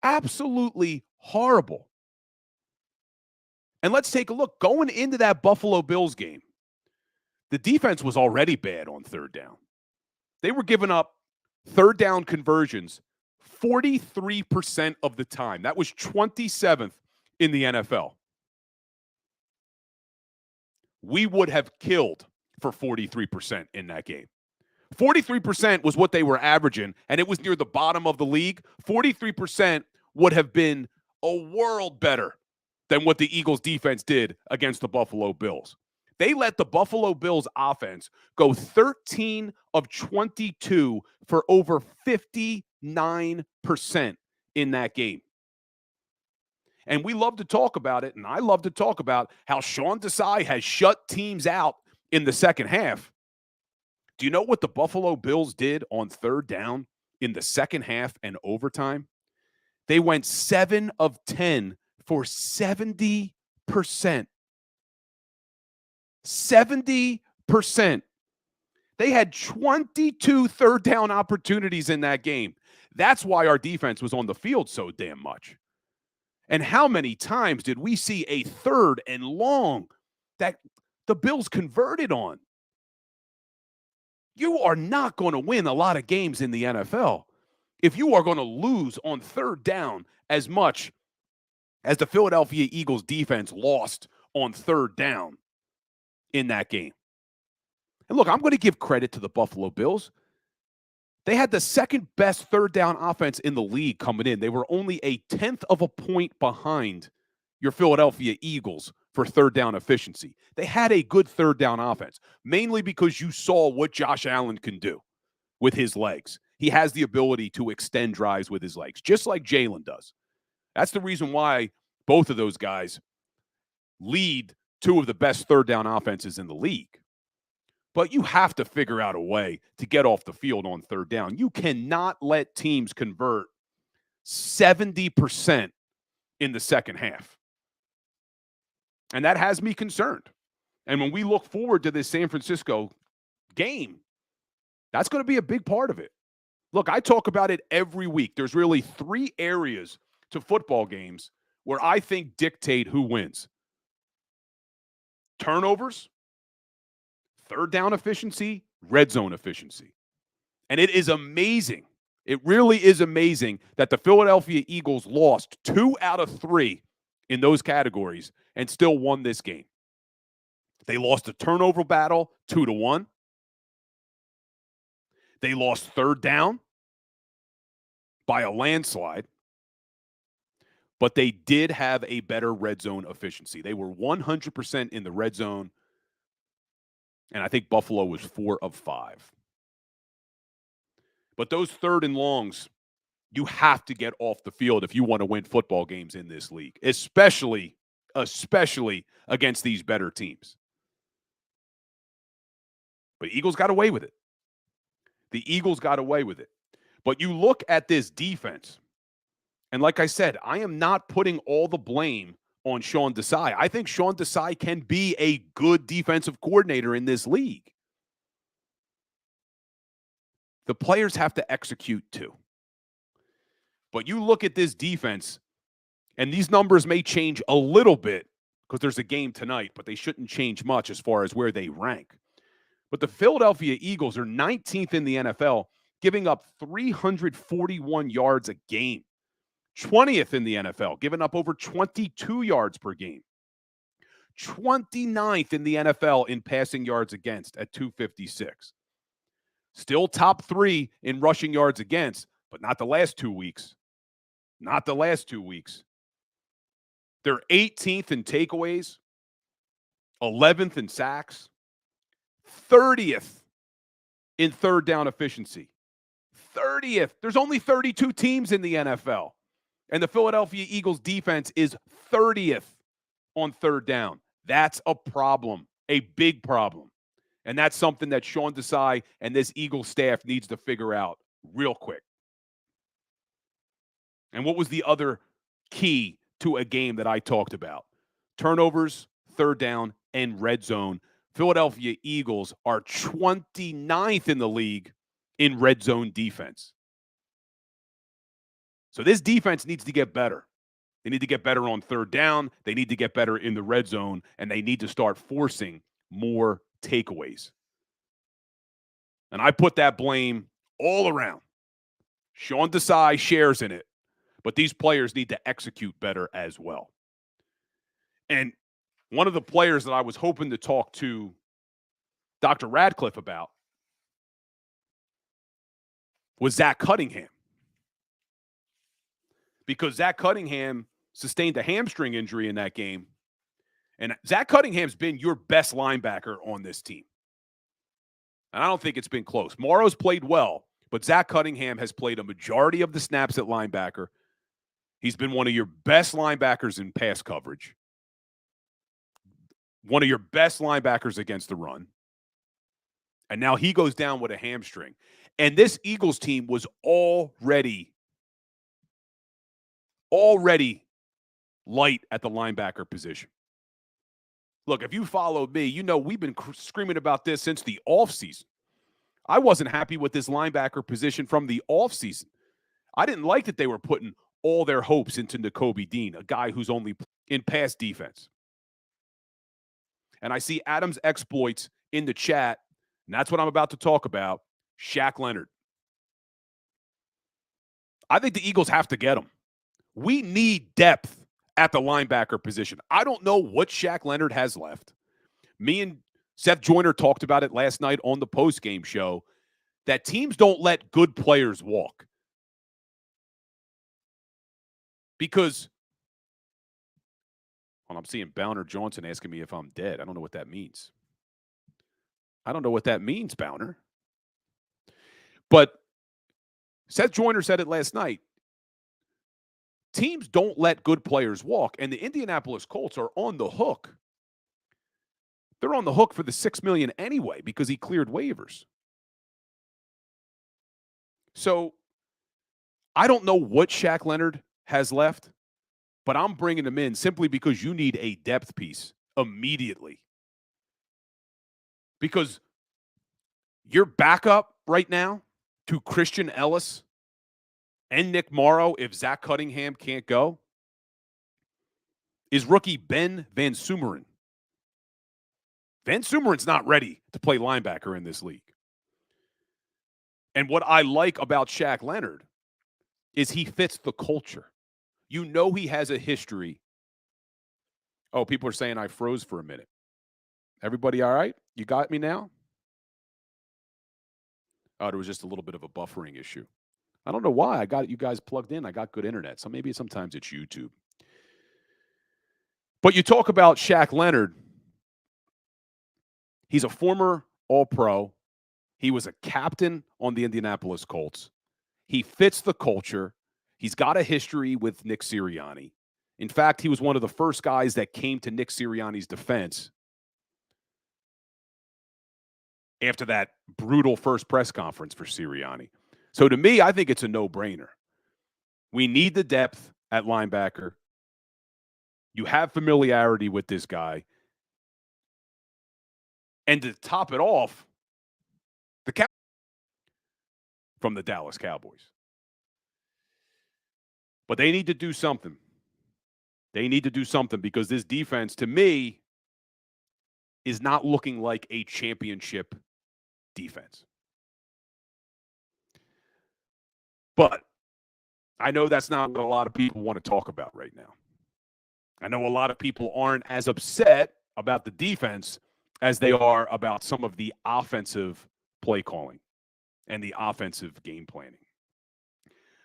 B: Absolutely horrible. And let's take a look. Going into that Buffalo Bills game, the defense was already bad on third down. They were giving up third down conversions 43% of the time. That was 27th in the NFL. We would have killed for 43% in that game. 43% was what they were averaging, and it was near the bottom of the league. 43% would have been a world better than what the Eagles defense did against the Buffalo Bills. They let the Buffalo Bills offense go 13 of 22 for over 59% in that game. And we love to talk about it, and I love to talk about how Sean Desai has shut teams out in the second half. Do you know what the Buffalo Bills did on third down in the second half and overtime? They went 7 of 10 for 70%. 70%. They had 22 third down opportunities in that game. That's why our defense was on the field so damn much. And how many times did we see a third and long that the Bills converted on? You are not going to win a lot of games in the NFL if you are going to lose on third down as much as the Philadelphia Eagles defense lost on third down in that game. And look, I'm going to give credit to the Buffalo Bills. They had the second best third down offense in the league coming in. They were only a 1/10 of a point behind your Philadelphia Eagles for third down efficiency. They had a good third down offense, mainly because you saw what Josh Allen can do with his legs. He has the ability to extend drives with his legs, just like Jalen does. That's the reason why both of those guys lead 2 of the best third down offenses in the league. But you have to figure out a way to get off the field on third down. You cannot let teams convert 70% in the second half. And that has me concerned. And when we look forward to this San Francisco game, that's going to be a big part of it. Look, I talk about it every week. There's really 3 areas to football games where I think dictate who wins. Turnovers, third down efficiency, red zone efficiency. And it is amazing. It really is amazing that the Philadelphia Eagles lost 2 out of 3 in those categories and still won this game. They lost a turnover battle 2-1. They lost third down by a landslide. But they did have a better red zone efficiency. They were 100% in the red zone. And I think Buffalo was 4 of 5. But those third and longs, you have to get off the field if you want to win football games in this league, especially against these better teams. But Eagles got away with it. The Eagles got away with it. But you look at this defense, And like I said, I am not putting all the blame on Sean Desai. I think Sean Desai can be a good defensive coordinator in this league. The players have to execute too. But you look at this defense, and these numbers may change a little bit because there's a game tonight, but they shouldn't change much as far as where they rank. But the Philadelphia Eagles are 19th in the NFL, giving up 341 yards a game. 20th in the NFL, giving up over 22 yards per game. 29th in the NFL in passing yards against at 256. Still top 3 in rushing yards against, but not the last 2 weeks. Not the last 2 weeks. They're 18th in takeaways, 11th in sacks, 30th in third down efficiency. 30th. There's only 32 teams in the NFL. And the Philadelphia Eagles defense is 30th on third down. That's a problem, a big problem. And that's something that Sean Desai and this Eagles staff needs to figure out real quick. And what was the other key to a game that I talked about? Turnovers, third down, and red zone. Philadelphia Eagles are 29th in the league in red zone defense. So this defense needs to get better. They need to get better on third down. They need to get better in the red zone, and they need to start forcing more takeaways. And I put that blame all around. Sean Desai shares in it, but these players need to execute better as well. And one of the players that I was hoping to talk to Dr. Radcliffe about was Zach Cunningham. Because Zach Cunningham sustained a hamstring injury in that game. And Zach Cunningham's been your best linebacker on this team. And I don't think it's been close. Morrow's played well, but Zach Cunningham has played a majority of the snaps at linebacker. He's been one of your best linebackers in pass coverage. One of your best linebackers against the run. And now he goes down with a hamstring. And this Eagles team was already light at the linebacker position. Look, if you followed me, you know we've been screaming about this since the offseason. I wasn't happy with this linebacker position from the offseason. I didn't like that they were putting all their hopes into Nakobe Dean, a guy who's only in pass defense. And I see Adam's exploits in the chat, and that's what I'm about to talk about, Shaq Leonard. I think the Eagles have to get him. We need depth at the linebacker position. I don't know what Shaq Leonard has left. Me and Seth Joyner talked about it last night on the postgame show, that teams don't let good players walk. Because, well, I'm seeing Bowner Johnson asking me if I'm dead. I don't know what that means. I don't know what that means, Bowner. But Seth Joyner said it last night. Teams don't let good players walk, and the Indianapolis Colts are on the hook. They're on the hook for the $6 million anyway because he cleared waivers. So I don't know what Shaq Leonard has left, but I'm bringing him in simply because you need a depth piece immediately. Because your backup right now to Christian Ellis and Nick Morrow, if Zach Cunningham can't go, is rookie Ben Van Sumeren. Van Sumeren's not ready to play linebacker in this league. And what I like about Shaq Leonard is he fits the culture. You know he has a history. Oh, people are saying I froze for a minute. Everybody all right? You got me now? Oh, there was just a little bit of a buffering issue. I don't know why. I got you guys plugged in. I got good internet. So maybe sometimes it's YouTube. But you talk about Shaq Leonard. He's a former All-Pro. He was a captain on the Indianapolis Colts. He fits the culture. He's got a history with Nick Sirianni. In fact, he was one of the first guys that came to Nick Sirianni's defense after that brutal first press conference for Sirianni. So to me, I think it's a no-brainer. We need the depth at linebacker. You have familiarity with this guy. And to top it off, the from the Dallas Cowboys. But they need to do something. They need to do something because this defense, to me, is not looking like a championship defense. But I know that's not what a lot of people want to talk about right now. I know a lot of people aren't as upset about the defense as they are about some of the offensive play calling and the offensive game planning.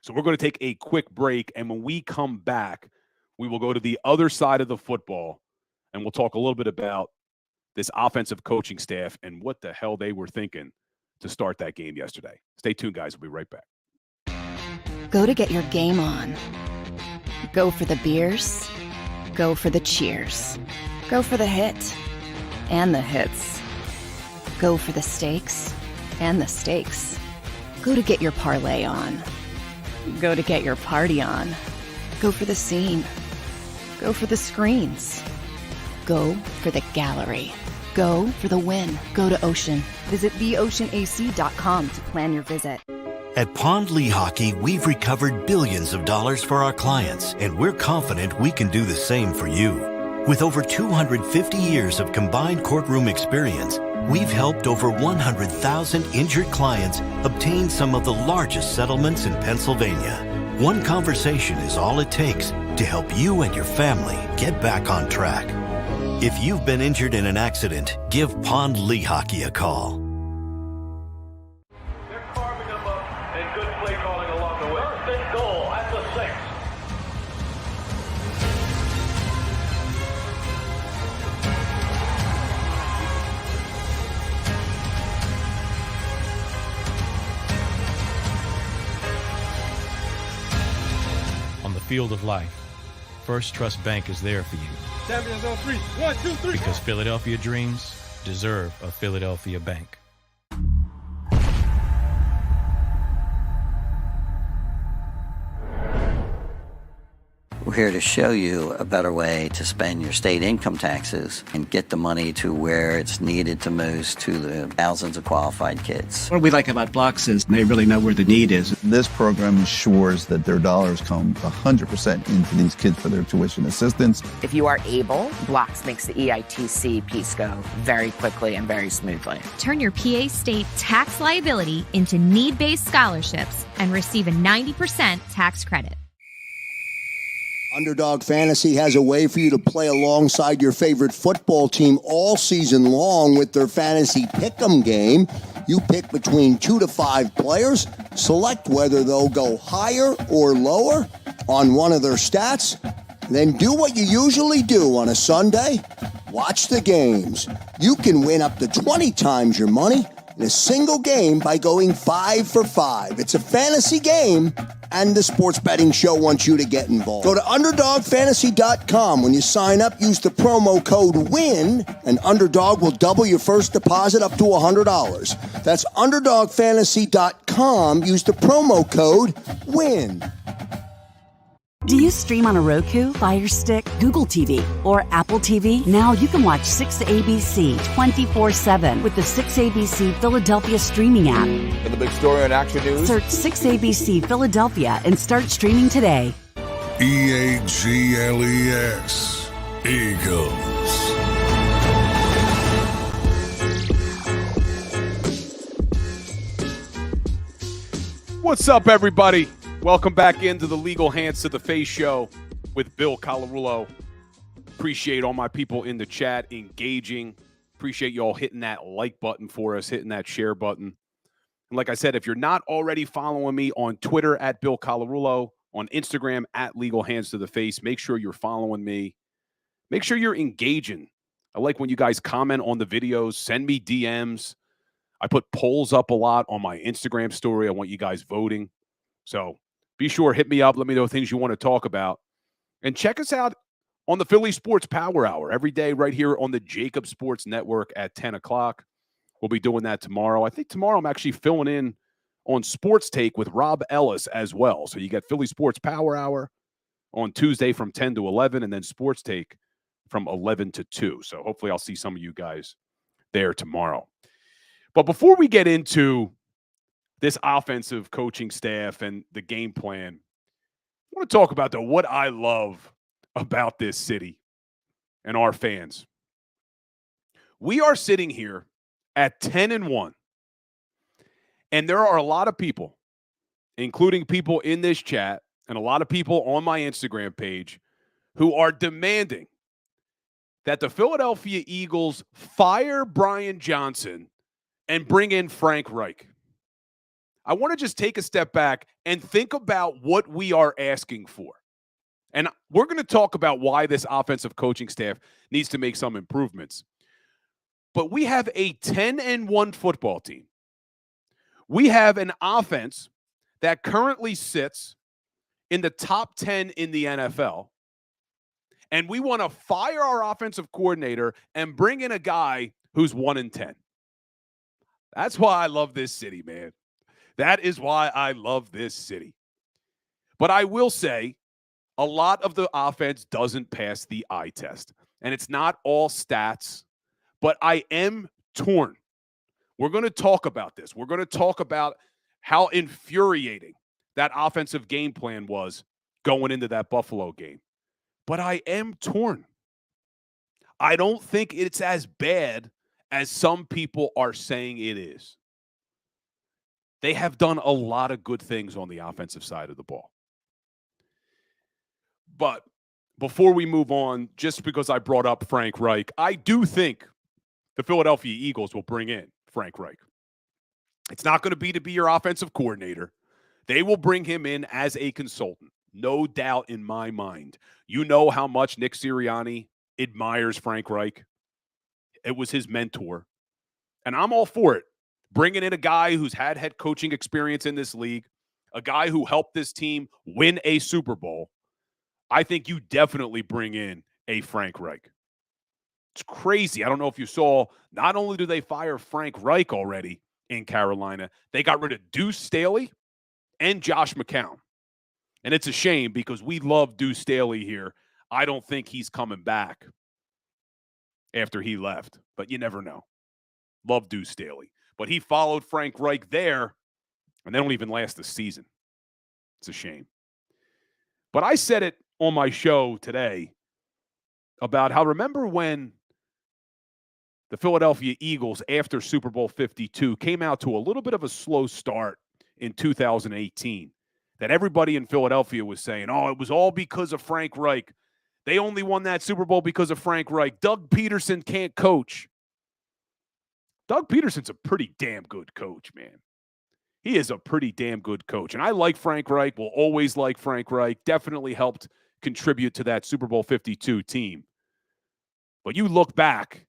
B: So we're going to take a quick break, and when we come back, we will go to the other side of the football, and we'll talk a little bit about this offensive coaching staff and what the hell they were thinking to start that game yesterday. Stay tuned, guys. We'll be right back.
A: Go to get your game on. Go for the beers. Go for the cheers. Go for the hit and the hits. Go for the stakes and the stakes. Go to get your parlay on. Go to get your party on. Go for the scene. Go for the screens. Go for the gallery. Go for the win. Go to Ocean. Visit theoceanac.com to plan your visit.
C: At Pond Lehocky, we've recovered billions of dollars for our clients, and we're confident we can do the same for you. With over 250 years of combined courtroom experience, we've helped over 100,000 injured clients obtain some of the largest settlements in Pennsylvania. One conversation is all it takes to help you and your family get back on track. If you've been injured in an accident, give Pond Lehocky a call.
E: Field of life, First Trust Bank is there for you.
F: Champions on 3. 1, 2, 3.
E: Because Philadelphia dreams deserve a Philadelphia bank.
G: We're here to show you a better way to spend your state income taxes and get the money to where it's needed to most to the thousands of qualified kids.
H: What we like about Blocks is they really know where the need is.
I: This program ensures that their dollars come 100% into these kids for their tuition assistance.
J: If you are able, Blocks makes the EITC piece go very quickly and very smoothly.
K: Turn your PA State tax liability into need-based scholarships and receive a 90% tax credit.
L: Underdog Fantasy has a way for you to play alongside your favorite football team all season long with their fantasy pick'em game. You pick between 2 to 5 players, select whether they'll go higher or lower on one of their stats, then do what you usually do on a Sunday, watch the games. You can win up to 20 times your money in a single game by going 5 for 5. It's a fantasy game, and the Sports Betting Show wants you to get involved. Go to UnderdogFantasy.com. When you sign up, use the promo code WIN, and Underdog will double your first deposit up to $100. That's UnderdogFantasy.com. Use the promo code WIN.
M: Do you stream on a Roku, Fire Stick, Google TV, or Apple TV? Now you can watch 6ABC 24/7 with the 6ABC Philadelphia streaming app.
N: And the big story on Action News?
M: Search 6ABC Philadelphia and start streaming today.
O: EAGLES. Eagles.
B: What's up, everybody? Welcome back into the Legal Hands to the Face show with Bill Colarulo. Appreciate all my people in the chat engaging. Appreciate you all hitting that like button for us, hitting that share button. And like I said, if you're not already following me on Twitter at Bill Colarulo, on Instagram at Legal Hands to the Face, make sure you're following me. Make sure you're engaging. I like when you guys comment on the videos, send me DMs. I put polls up a lot on my Instagram story. I want you guys voting. So be sure, hit me up. Let me know things you want to talk about. And check us out on the Philly Sports Power Hour every day right here on the JAKIB Sports Network at 10 o'clock. We'll be doing that tomorrow. I think tomorrow I'm actually filling in on Sports Take with Rob Ellis as well. So you get Philly Sports Power Hour on Tuesday from 10 to 11, and then Sports Take from 11 to 2. So hopefully I'll see some of you guys there tomorrow. But before we get into this offensive coaching staff and the game plan, I want to talk about what I love about this city and our fans. We are sitting here at 10-1, and there are a lot of people, including people in this chat and a lot of people on my Instagram page, who are demanding that the Philadelphia Eagles fire Brian Johnson and bring in Frank Reich. I want to just take a step back and think about what we are asking for. And we're going to talk about why this offensive coaching staff needs to make some improvements. But we have a 10-1 football team. We have an offense that currently sits in the top 10 in the NFL. And we want to fire our offensive coordinator and bring in a guy who's 1-10. That's why I love this city, man. That is why I love this city. But I will say, a lot of the offense doesn't pass the eye test. And it's not all stats, but I am torn. We're going to talk about this. We're going to talk about how infuriating that offensive game plan was going into that Buffalo game. But I am torn. I don't think it's as bad as some people are saying it is. They have done a lot of good things on the offensive side of the ball. But before we move on, just because I brought up Frank Reich, I do think the Philadelphia Eagles will bring in Frank Reich. It's not going to be your offensive coordinator. They will bring him in as a consultant. No doubt in my mind. You know how much Nick Sirianni admires Frank Reich. It was his mentor. And I'm all for it. Bringing in a guy who's had head coaching experience in this league, a guy who helped this team win a Super Bowl. I think you definitely bring in a Frank Reich. It's crazy. I don't know if you saw, not only do they fire Frank Reich already in Carolina, they got rid of Deuce Staley and Josh McCown. And it's a shame because we love Deuce Staley here. I don't think he's coming back after he left, but you never know. Love Deuce Staley. But he followed Frank Reich there, and they don't even last the season. It's a shame. But I said it on my show today about how, remember when the Philadelphia Eagles, after Super Bowl 52, came out to a little bit of a slow start in 2018, that everybody in Philadelphia was saying, oh, it was all because of Frank Reich. They only won that Super Bowl because of Frank Reich. Doug Peterson can't coach. Doug Peterson's a pretty damn good coach, man. He is a pretty damn good coach. And I like Frank Reich, will always like Frank Reich. Definitely helped contribute to that Super Bowl 52 team. But you look back,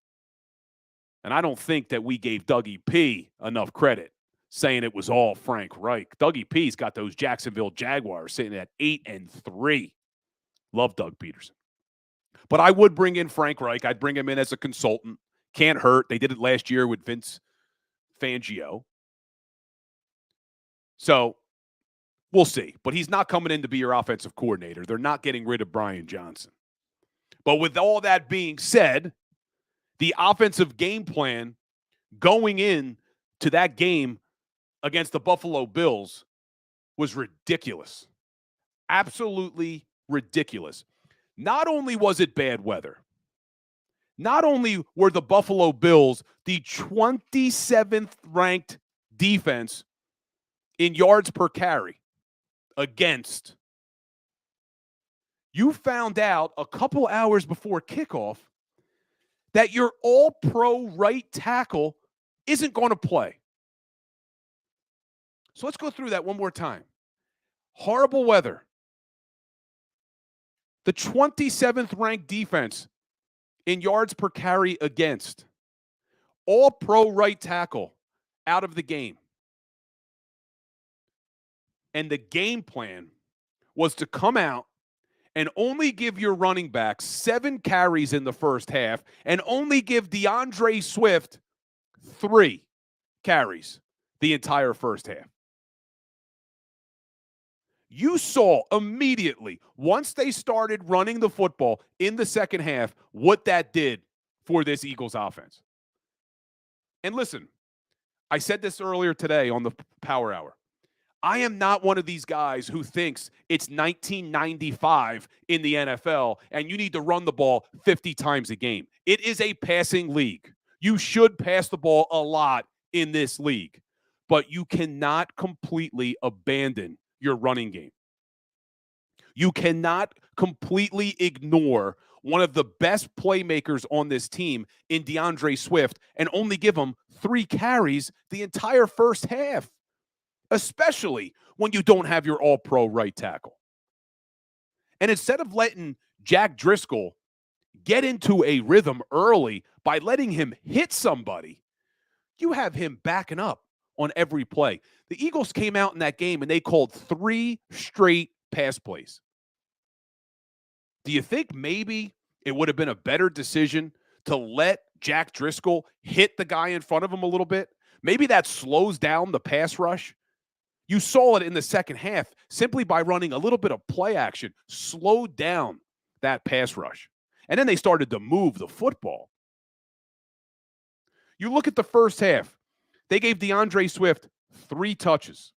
B: and I don't think that we gave Dougie P enough credit saying it was all Frank Reich. Dougie P's got those Jacksonville Jaguars sitting at 8-3. Love Doug Peterson. But I would bring in Frank Reich. I'd bring him in as a consultant. Can't hurt. They did it last year with Vince Fangio. So we'll see. But he's not coming in to be your offensive coordinator. They're not getting rid of Brian Johnson. But with all that being said, the offensive game plan going in to that game against the Buffalo Bills was ridiculous. Absolutely ridiculous. Not only was it bad weather, not only were the Buffalo Bills the 27th ranked defense in yards per carry against, you found out a couple hours before kickoff that your all-pro right tackle isn't going to play. So let's go through that one more time. Horrible weather. The 27th ranked defense in yards per carry against. All-pro right tackle out of the game. And the game plan was to come out and only give your running backs 7 carries in the first half and only give DeAndre Swift 3 carries the entire first half. You saw immediately, once they started running the football in the second half, what that did for this Eagles offense. And listen, I said this earlier today on the Power Hour. I am not one of these guys who thinks it's 1995 in the NFL and you need to run the ball 50 times a game. It is a passing league. You should pass the ball a lot in this league, but you cannot completely abandon your running game. You cannot completely ignore one of the best playmakers on this team in DeAndre Swift and only give him 3 carries the entire first half, especially when you don't have your all-pro right tackle. And instead of letting Jack Driscoll get into a rhythm early by letting him hit somebody, you have him backing up on every play. The Eagles came out in that game and they called 3 straight pass plays. Do you think maybe it would have been a better decision to let Jack Driscoll hit the guy in front of him a little bit? Maybe that slows down the pass rush. You saw it in the second half simply by running a little bit of play action, slowed down that pass rush. And then they started to move the football. You look at the first half, they gave DeAndre Swift 3 touches.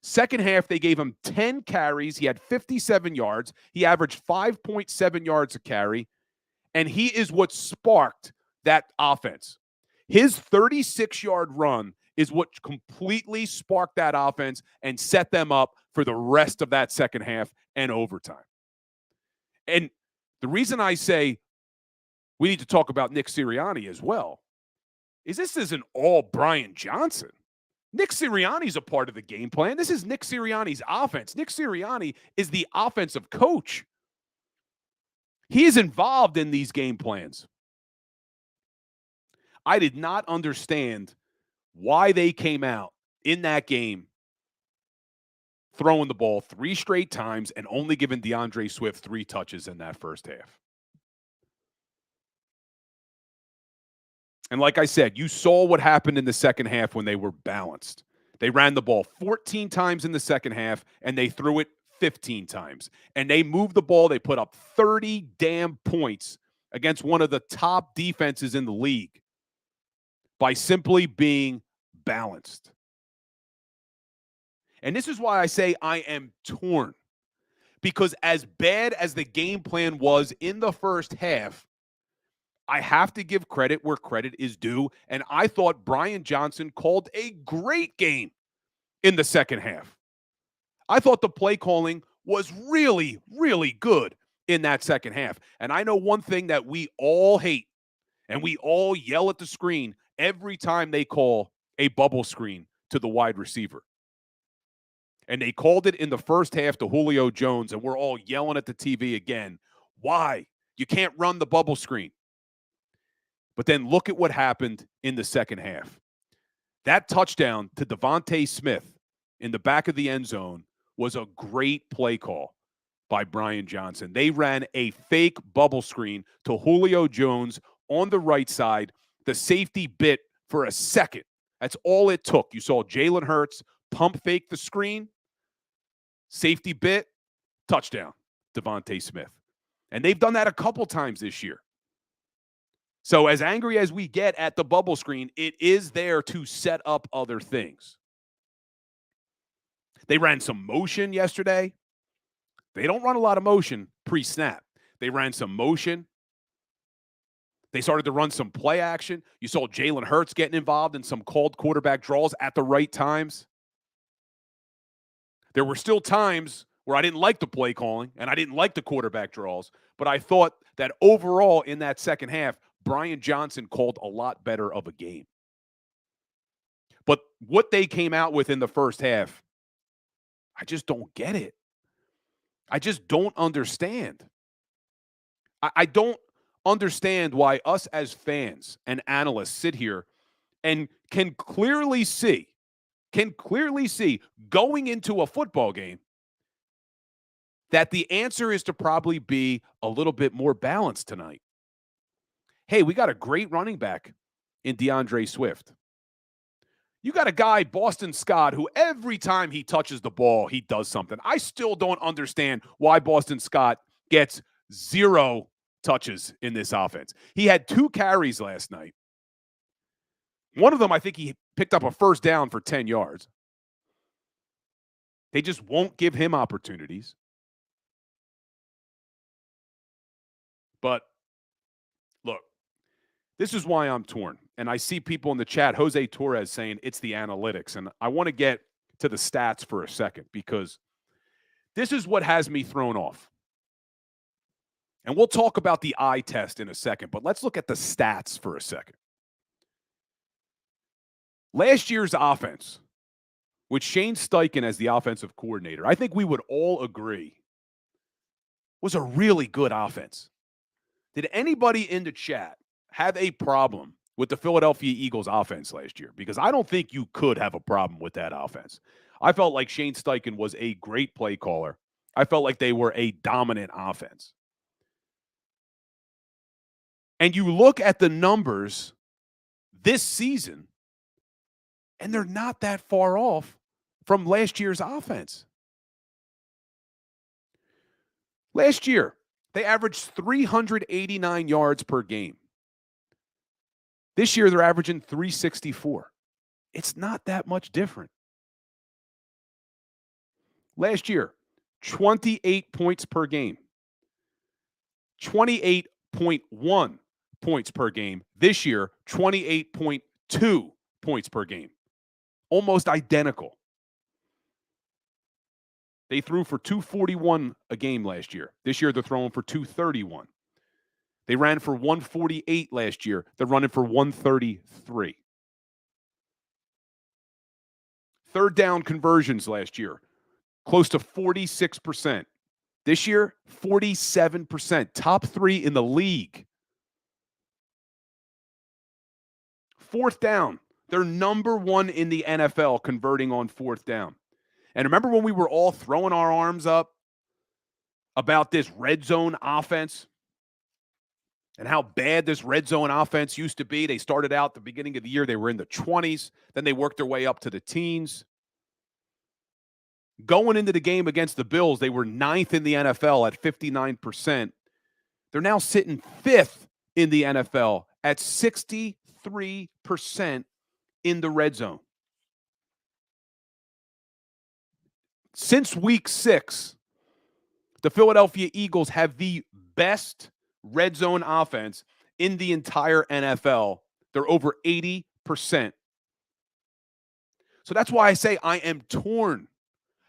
B: Second half, they gave him 10 carries. He had 57 yards. He averaged 5.7 yards a carry. And he is what sparked that offense. His 36-yard run is what completely sparked that offense and set them up for the rest of that second half and overtime. And the reason I say we need to talk about Nick Sirianni as well is this isn't all Brian Johnson. Nick Sirianni's a part of the game plan. This is Nick Sirianni's offense. Nick Sirianni is the offensive coach. He is involved in these game plans. I did not understand why they came out in that game throwing the ball 3 straight times and only giving DeAndre Swift 3 touches in that first half. And like I said, you saw what happened in the second half when they were balanced. They ran the ball 14 times in the second half, and they threw it 15 times. And they moved the ball. They put up 30 damn points against one of the top defenses in the league by simply being balanced. And this is why I say I am torn. Because as bad as the game plan was in the first half, I have to give credit where credit is due. And I thought Brian Johnson called a great game in the second half. I thought the play calling was really, really good in that second half. And I know one thing that we all hate, and we all yell at the screen every time they call a bubble screen to the wide receiver. And they called it in the first half to Julio Jones, and we're all yelling at the TV again. Why? You can't run the bubble screen. But then look at what happened in the second half. That touchdown to Devontae Smith in the back of the end zone was a great play call by Brian Johnson. They ran a fake bubble screen to Julio Jones on the right side. The safety bit for a second. That's all it took. You saw Jalen Hurts pump fake the screen, safety bit, touchdown, Devontae Smith. And they've done that a couple times this year. So as angry as we get at the bubble screen, it is there to set up other things. They ran some motion yesterday. They don't run a lot of motion pre-snap. They ran some motion. They started to run some play action. You saw Jalen Hurts getting involved in some called quarterback draws at the right times. There were still times where I didn't like the play calling and I didn't like the quarterback draws, but I thought that overall in that second half, Brian Johnson called a lot better of a game. But what they came out with in the first half, I just don't get it. I just don't understand. I don't understand why us as fans and analysts sit here and can clearly see going into a football game that the answer is to probably be a little bit more balanced tonight. Hey, we got a great running back in DeAndre Swift. You got a guy, Boston Scott, who every time he touches the ball, he does something. I still don't understand why Boston Scott gets 0 touches in this offense. He had 2 carries last night. One of them, I think he picked up a first down for 10 yards. They just won't give him opportunities. But look, this is why I'm torn. And I see people in the chat, Jose Torres, saying it's the analytics. And I want to get to the stats for a second because this is what has me thrown off. And we'll talk about the eye test in a second, but let's look at the stats for a second. Last year's offense, with Shane Steichen as the offensive coordinator, I think we would all agree was a really good offense. Did anybody in the chat have a problem with the Philadelphia Eagles offense last year? Because I don't think you could have a problem with that offense. I felt like Shane Steichen was a great play caller. I felt like they were a dominant offense. And you look at the numbers this season, and they're not that far off from last year's offense. Last year, they averaged 389 yards per game. This year, they're averaging 364. It's not that much different. Last year, 28 points per game. 28.1 points per game. This year, 28.2 points per game. Almost identical. They threw for 241 a game last year. This year, they're throwing for 231. They ran for 148 last year. They're running for 133. Third down conversions last year, close to 46%. This year, 47%. Top 3 in the league. Fourth down, they're number 1 in the NFL converting on fourth down. And remember when we were all throwing our arms up about this red zone offense and how bad this red zone offense used to be? They started out the beginning of the year, they were in the 20s. Then they worked their way up to the teens. Going into the game against the Bills, they were 9th in the NFL at 59%. They're now sitting 5th in the NFL at 63% in the red zone. Since week 6, the Philadelphia Eagles have the best red zone offense in the entire NFL. They're over 80%. So that's why I say I am torn,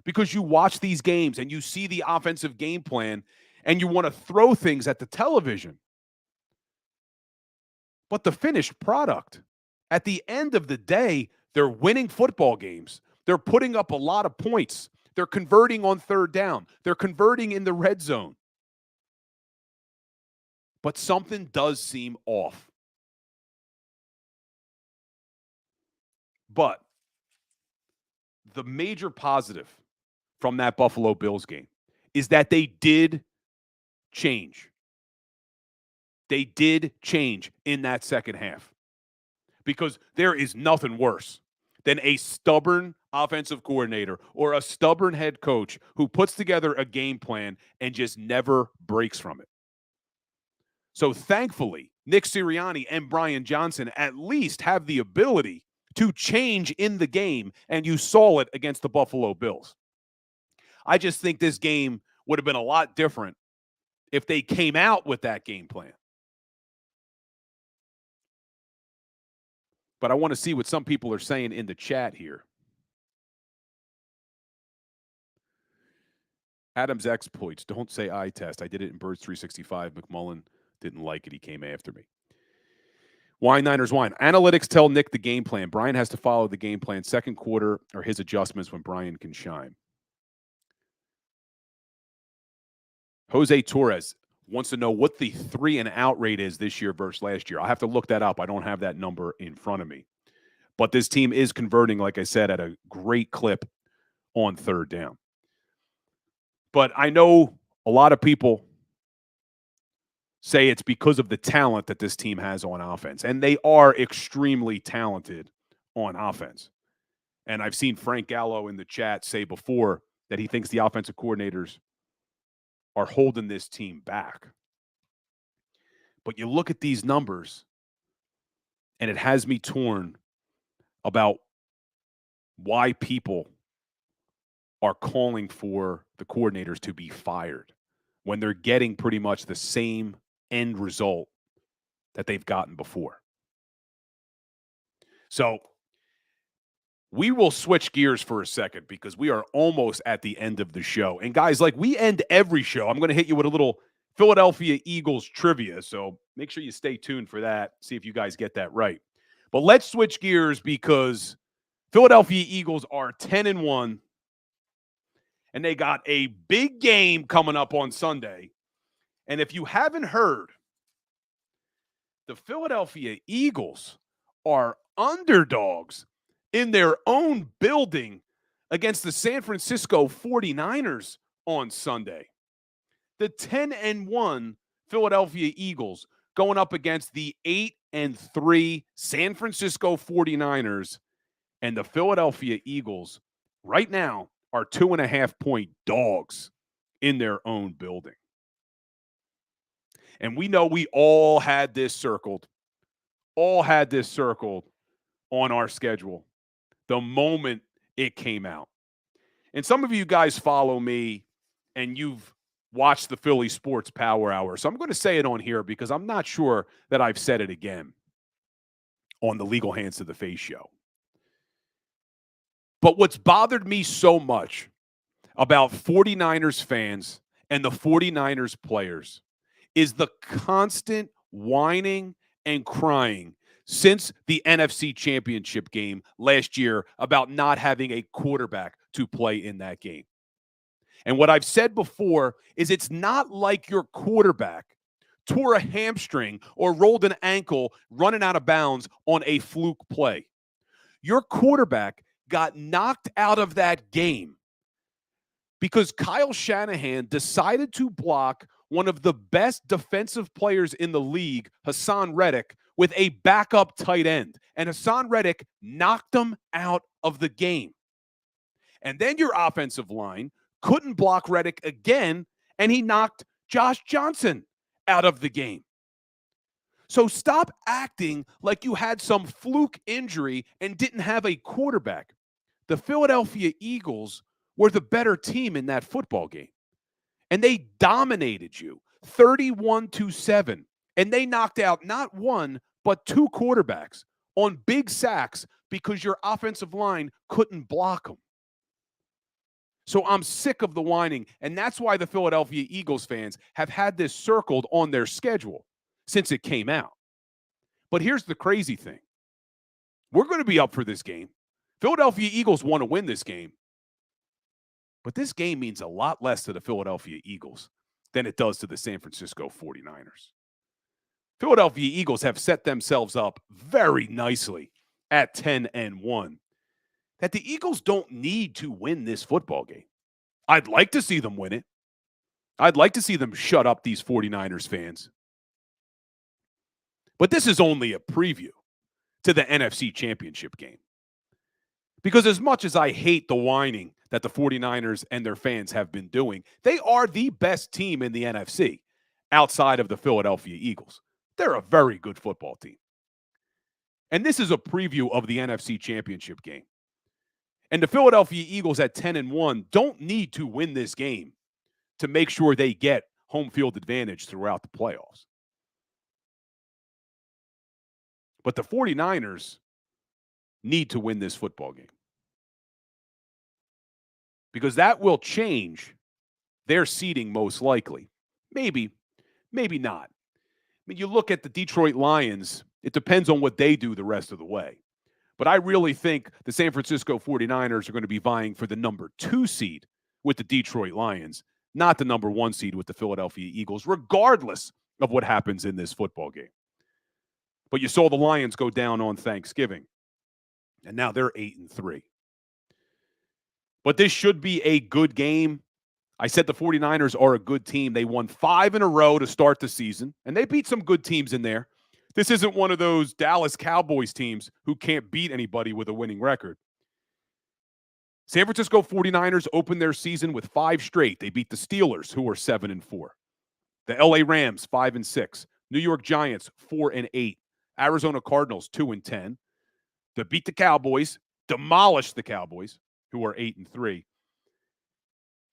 B: because you watch these games and you see the offensive game plan and you want to throw things at the television. But the finished product, at the end of the day, they're winning football games. They're putting up a lot of points. They're converting on third down. They're converting in the red zone. But something does seem off. But the major positive from that Buffalo Bills game is that they did change. They did change in that second half, because there is nothing worse than a stubborn offensive coordinator or a stubborn head coach who puts together a game plan and just never breaks from it. So thankfully, Nick Sirianni and Brian Johnson at least have the ability to change in the game, and you saw it against the Buffalo Bills. I just think this game would have been a lot different if they came out with that game plan. But I want to see what some people are saying in the chat here. Adam's exploits. Don't say eye test. I did it in Birds 365. McMullen didn't like it. He came after me. Wine Niners Wine. Analytics tell Nick the game plan. Brian has to follow the game plan. Second quarter are his adjustments when Brian can shine. Jose Torres wants to know what the 3-and-out rate is this year versus last year. I'll have to look that up. I don't have that number in front of me. But this team is converting, like I said, at a great clip on third down. But I know a lot of people say it's because of the talent that this team has on offense. And they are extremely talented on offense. And I've seen Frank Gallo in the chat say before that he thinks the offensive coordinators are holding this team back. But you look at these numbers, and it has me torn about why people are calling for the coordinators to be fired when they're getting pretty much the same end result that they've gotten before. So we will switch gears for a second because we are almost at the end of the show. And guys, like we end every show, I'm going to hit you with a little Philadelphia Eagles trivia. So make sure you stay tuned for that. See if you guys get that right. But let's switch gears because Philadelphia Eagles are 10-1. And they got a big game coming up on Sunday. And if you haven't heard, the Philadelphia Eagles are underdogs in their own building against the San Francisco 49ers on Sunday. The 10-1 Philadelphia Eagles going up against the 8-3 San Francisco 49ers. And the Philadelphia Eagles right now are 2.5-point dogs in their own building. And we know we all had this circled on our schedule the moment it came out. And some of you guys follow me and you've watched the Philly Sports Power Hour. So I'm going to say it on here because I'm not sure that I've said it again on the Legal Hands to the Face show. But what's bothered me so much about 49ers fans and the 49ers players is the constant whining and crying since the NFC Championship game last year about not having a quarterback to play in that game. And what I've said before is it's not like your quarterback tore a hamstring or rolled an ankle running out of bounds on a fluke play. Your quarterback got knocked out of that game because Kyle Shanahan decided to block one of the best defensive players in the league, Hassan Reddick, with a backup tight end. And Hassan Reddick knocked him out of the game. And then your offensive line couldn't block Reddick again, and he knocked Josh Johnson out of the game. So stop acting like you had some fluke injury and didn't have a quarterback. The Philadelphia Eagles were the better team in that football game. And they dominated you 31-7. And they knocked out not one, but two quarterbacks on big sacks because your offensive line couldn't block them. So I'm sick of the whining. And that's why the Philadelphia Eagles fans have had this circled on their schedule since it came out. But here's the crazy thing. We're going to be up for this game. Philadelphia Eagles want to win this game. But this game means a lot less to the Philadelphia Eagles than it does to the San Francisco 49ers. Philadelphia Eagles have set themselves up very nicely at 10-1. That the Eagles don't need to win this football game. I'd like to see them win it. I'd like to see them shut up these 49ers fans. But this is only a preview to the NFC Championship game. Because as much as I hate the whining that the 49ers and their fans have been doing, they are the best team in the NFC outside of the Philadelphia Eagles. They're a very good football team. And this is a preview of the NFC Championship game. And the Philadelphia Eagles at 10-1 don't need to win this game to make sure they get home field advantage throughout the playoffs. But the 49ers need to win this football game. Because that will change their seeding most likely. Maybe not. I mean, you look at the Detroit Lions, it depends on what they do the rest of the way. But I really think the San Francisco 49ers are going to be vying for the number 2 seed with the Detroit Lions, not the number 1 seed with the Philadelphia Eagles, regardless of what happens in this football game. But you saw the Lions go down on Thanksgiving, and now they're 8-3. But this should be a good game. I said the 49ers are a good team. They won 5 in a row to start the season, and they beat some good teams in there. This isn't one of those Dallas Cowboys teams who can't beat anybody with a winning record. San Francisco 49ers opened their season with 5 straight. They beat the Steelers, who are 7-4. The LA Rams, 5-6. New York Giants, 4-8. Arizona Cardinals, 2-10. They beat the Cowboys, demolished the Cowboys, who are 8-3.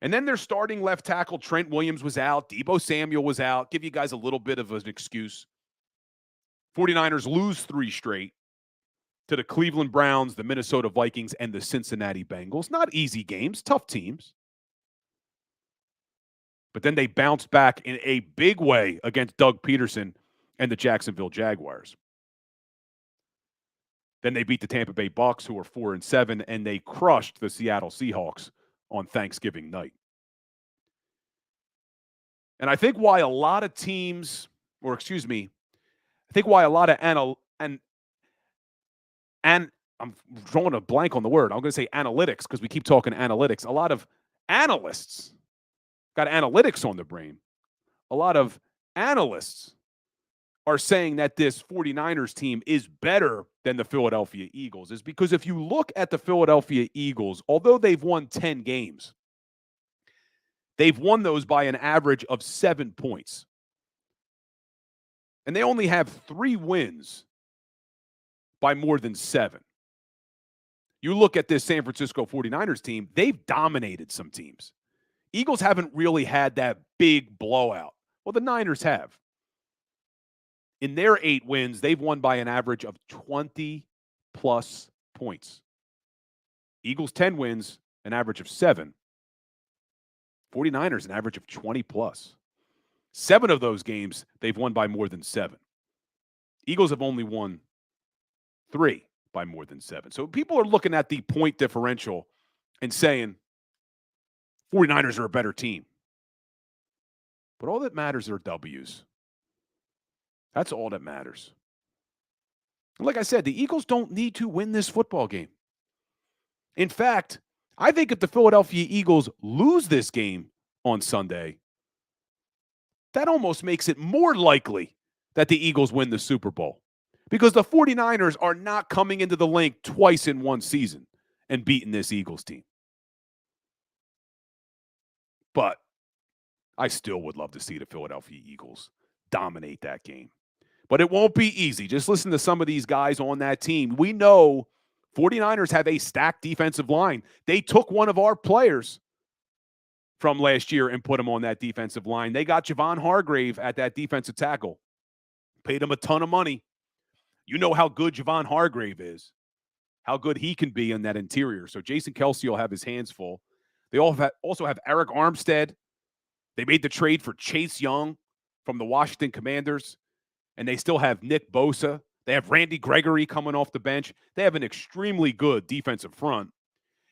B: And then their starting left tackle, Trent Williams, was out. Deebo Samuel was out. Give you guys a little bit of an excuse. 49ers lose 3 straight to the Cleveland Browns, the Minnesota Vikings, and the Cincinnati Bengals. Not easy games, tough teams. But then they bounced back in a big way against Doug Peterson and the Jacksonville Jaguars. Then they beat the Tampa Bay Bucks, who are 4-7, and they crushed the Seattle Seahawks on Thanksgiving night. And I think why a lot of teams, I think why a lot of and I'm drawing a blank on the word. I'm going to say analytics because we keep talking analytics. A lot of analysts got analytics on the brain. A lot of analysts are saying that this 49ers team is better than the Philadelphia Eagles is because if you look at the Philadelphia Eagles, although they've won 10 games, they've won those by an average of 7 points. And they only have 3 wins by more than 7. You look at this San Francisco 49ers team, they've dominated some teams. Eagles haven't really had that big blowout. Well, the Niners have. In their 8 wins, they've won by an average of 20-plus points. Eagles 10 wins, an average of 7. 49ers, an average of 20-plus. 7 of those games, they've won by more than 7. Eagles have only won 3 by more than 7. So people are looking at the point differential and saying 49ers are a better team. But all that matters are W's. That's all that matters. Like I said, the Eagles don't need to win this football game. In fact, I think if the Philadelphia Eagles lose this game on Sunday, that almost makes it more likely that the Eagles win the Super Bowl. Because the 49ers are not coming into the link twice in one season and beating this Eagles team. But I still would love to see the Philadelphia Eagles dominate that game. But it won't be easy. Just listen to some of these guys on that team. We know 49ers have a stacked defensive line. They took one of our players from last year and put him on that defensive line. They got Javon Hargrave at that defensive tackle. Paid him a ton of money. You know how good Javon Hargrave is, how good he can be in that interior. So Jason Kelce will have his hands full. They also have Eric Armstead. They made the trade for Chase Young from the Washington Commanders. And they still have Nick Bosa. They have Randy Gregory coming off the bench. They have an extremely good defensive front.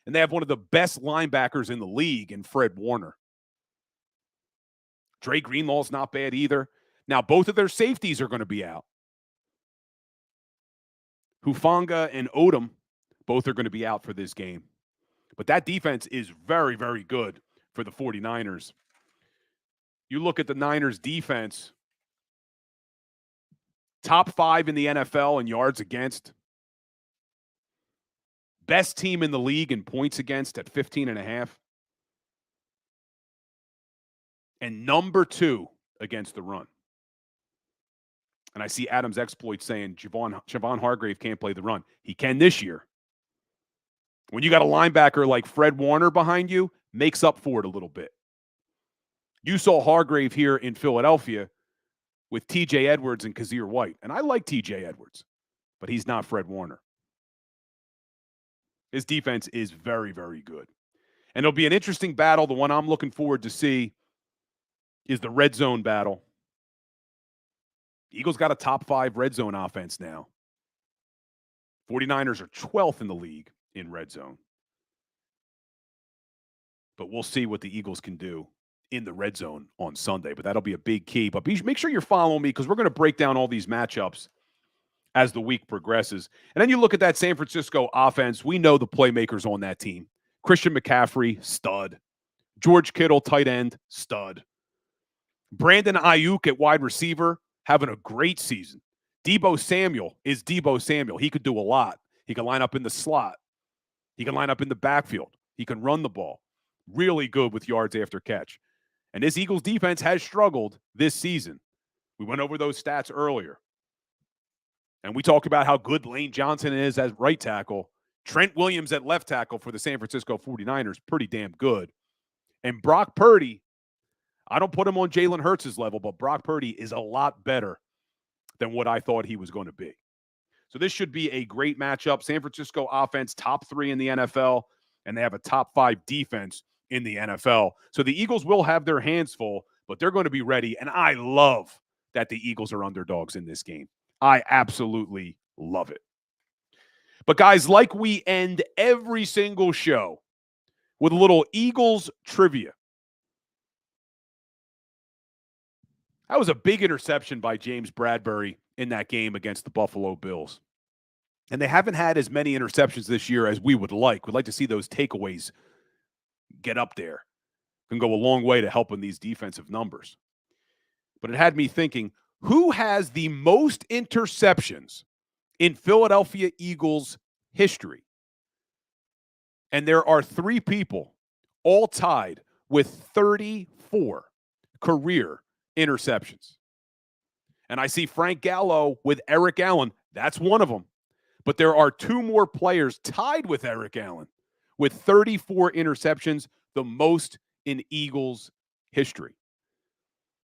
B: And they have one of the best linebackers in the league in Fred Warner. Dre Greenlaw's not bad either. Now, both of their safeties are going to be out. Hufanga and Odom, both are going to be out for this game. But that defense is very, very good for the 49ers. You look at the Niners defense, top 5 in the NFL in yards against. Best team in the league in points against at 15.5. And number 2 against the run. And I see Adam's exploit saying Javon Hargrave can't play the run. He can this year. When you got a linebacker like Fred Warner behind you, makes up for it a little bit. You saw Hargrave here in Philadelphia with TJ Edwards and Kazir White. And I like TJ Edwards, but he's not Fred Warner. His defense is very, very good. And it'll be an interesting battle. The one I'm looking forward to see is the red zone battle. Eagles got a top 5 red zone offense now. 49ers are 12th in the league in red zone. But we'll see what the Eagles can do in the red zone on Sunday. But that'll be a big key. But make sure you're following me because we're going to break down all these matchups as the week progresses. And then you look at that San Francisco offense. We know the playmakers on that team. Christian McCaffrey, stud. George Kittle, tight end, stud. Brandon Ayuk at wide receiver, having a great season. Deebo Samuel is Deebo Samuel. He could do a lot. He can line up in the slot. He can line up in the backfield. He can run the ball. Really good with yards after catch. And this Eagles defense has struggled this season. We went over those stats earlier. And we talked about how good Lane Johnson is as right tackle. Trent Williams at left tackle for the San Francisco 49ers, pretty damn good. And Brock Purdy, I don't put him on Jalen Hurts' level, but Brock Purdy is a lot better than what I thought he was going to be. So this should be a great matchup. San Francisco offense, top 3 in the NFL, and they have a top 5 defense in the NFL. So the Eagles will have their hands full, but they're going to be ready. And I love that the Eagles are underdogs in this game. I absolutely love it. But guys, like we end every single show with a little Eagles trivia. That was a big interception by James Bradbury in that game against the Buffalo Bills. And they haven't had as many interceptions this year as we would like. We'd like to see those takeaways get up there. Can go a long way to helping these defensive numbers. But it had me thinking, who has the most interceptions in Philadelphia Eagles history? And there are 3 people all tied with 34 career interceptions. And I see Frank Gallo with Eric Allen. That's one of them. But there are 2 more players tied with Eric Allen with 34 interceptions, the most in Eagles history.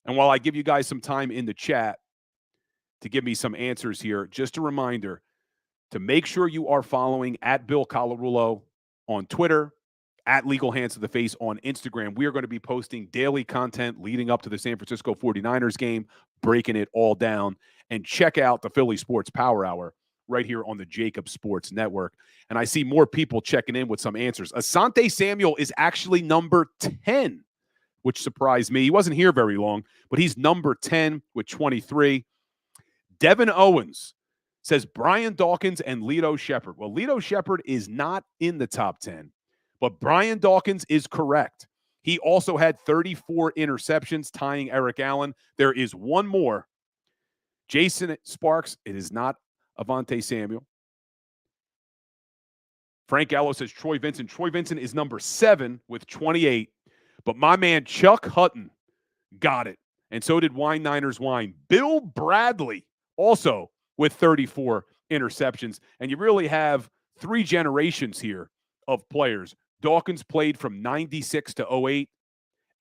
B: And while I give you guys some time in the chat to give me some answers here, just a reminder to make sure you are following at Bill Colarulo on Twitter, at Legal Hands to the Face on Instagram. We are going to be posting daily content leading up to the San Francisco 49ers game, breaking it all down. And check out the Philly Sports Power Hour right here on the JAKIB Sports Network. And I see more people checking in with some answers. Asante Samuel is actually number 10, which surprised me. He wasn't here very long, but he's number 10 with 23. Devin Owens says Brian Dawkins and Lito Shepherd. Well, Lito Shepherd is not in the top 10, but Brian Dawkins is correct. He also had 34 interceptions, tying Eric Allen. There is one more. Jason Sparks, it is not Avante Samuel. Frank Gallo says Troy Vincent. Troy Vincent is number 7 with 28. But my man Chuck Hutton got it. And so did Wine Niners Wine. Bill Bradley also with 34 interceptions. And you really have 3 generations here of players. Dawkins played from 96 to 08.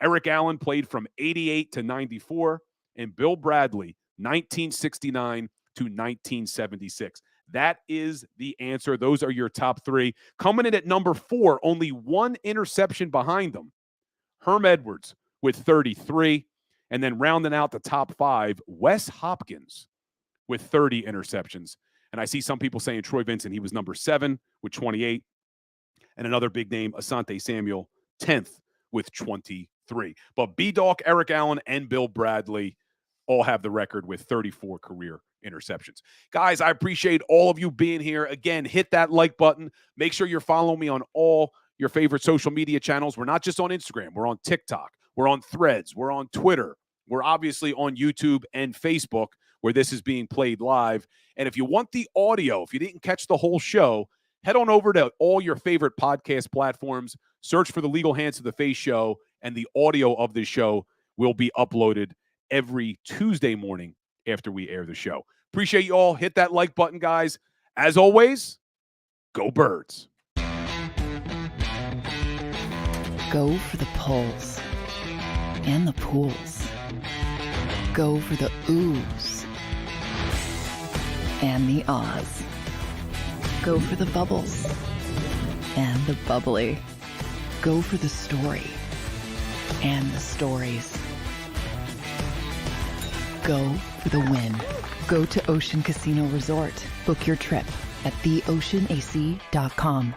B: Eric Allen played from 88 to 94. And Bill Bradley, 1969 to 1976. That is the answer. Those are your top 3. Coming in at number 4, only 1 interception behind them. Herm Edwards with 33. And then rounding out the top 5, Wes Hopkins with 30 interceptions. And I see some people saying Troy Vincent, he was number 7 with 28. And another big name, Asante Samuel, 10th with 23. But B-Dawk, Eric Allen, and Bill Bradley all have the record with 34 career interceptions. Guys, I appreciate all of you being here. Again, hit that like button. Make sure you're following me on all your favorite social media channels. We're not just on Instagram. We're on TikTok. We're on Threads. We're on Twitter. We're obviously on YouTube and Facebook, where this is being played live. And if you want the audio, if you didn't catch the whole show, head on over to all your favorite podcast platforms. Search for the Legal Hands to the Face show, and the audio of this show will be uploaded every Tuesday morning after we air the show. Appreciate you all. Hit that like button, guys. As always, go Birds.
A: Go for the polls and the pools. Go for the oohs and the ahs. Go for the bubbles and the bubbly. Go for the story and the stories. Go for the win. Go to Ocean Casino Resort. Book your trip at theoceanac.com.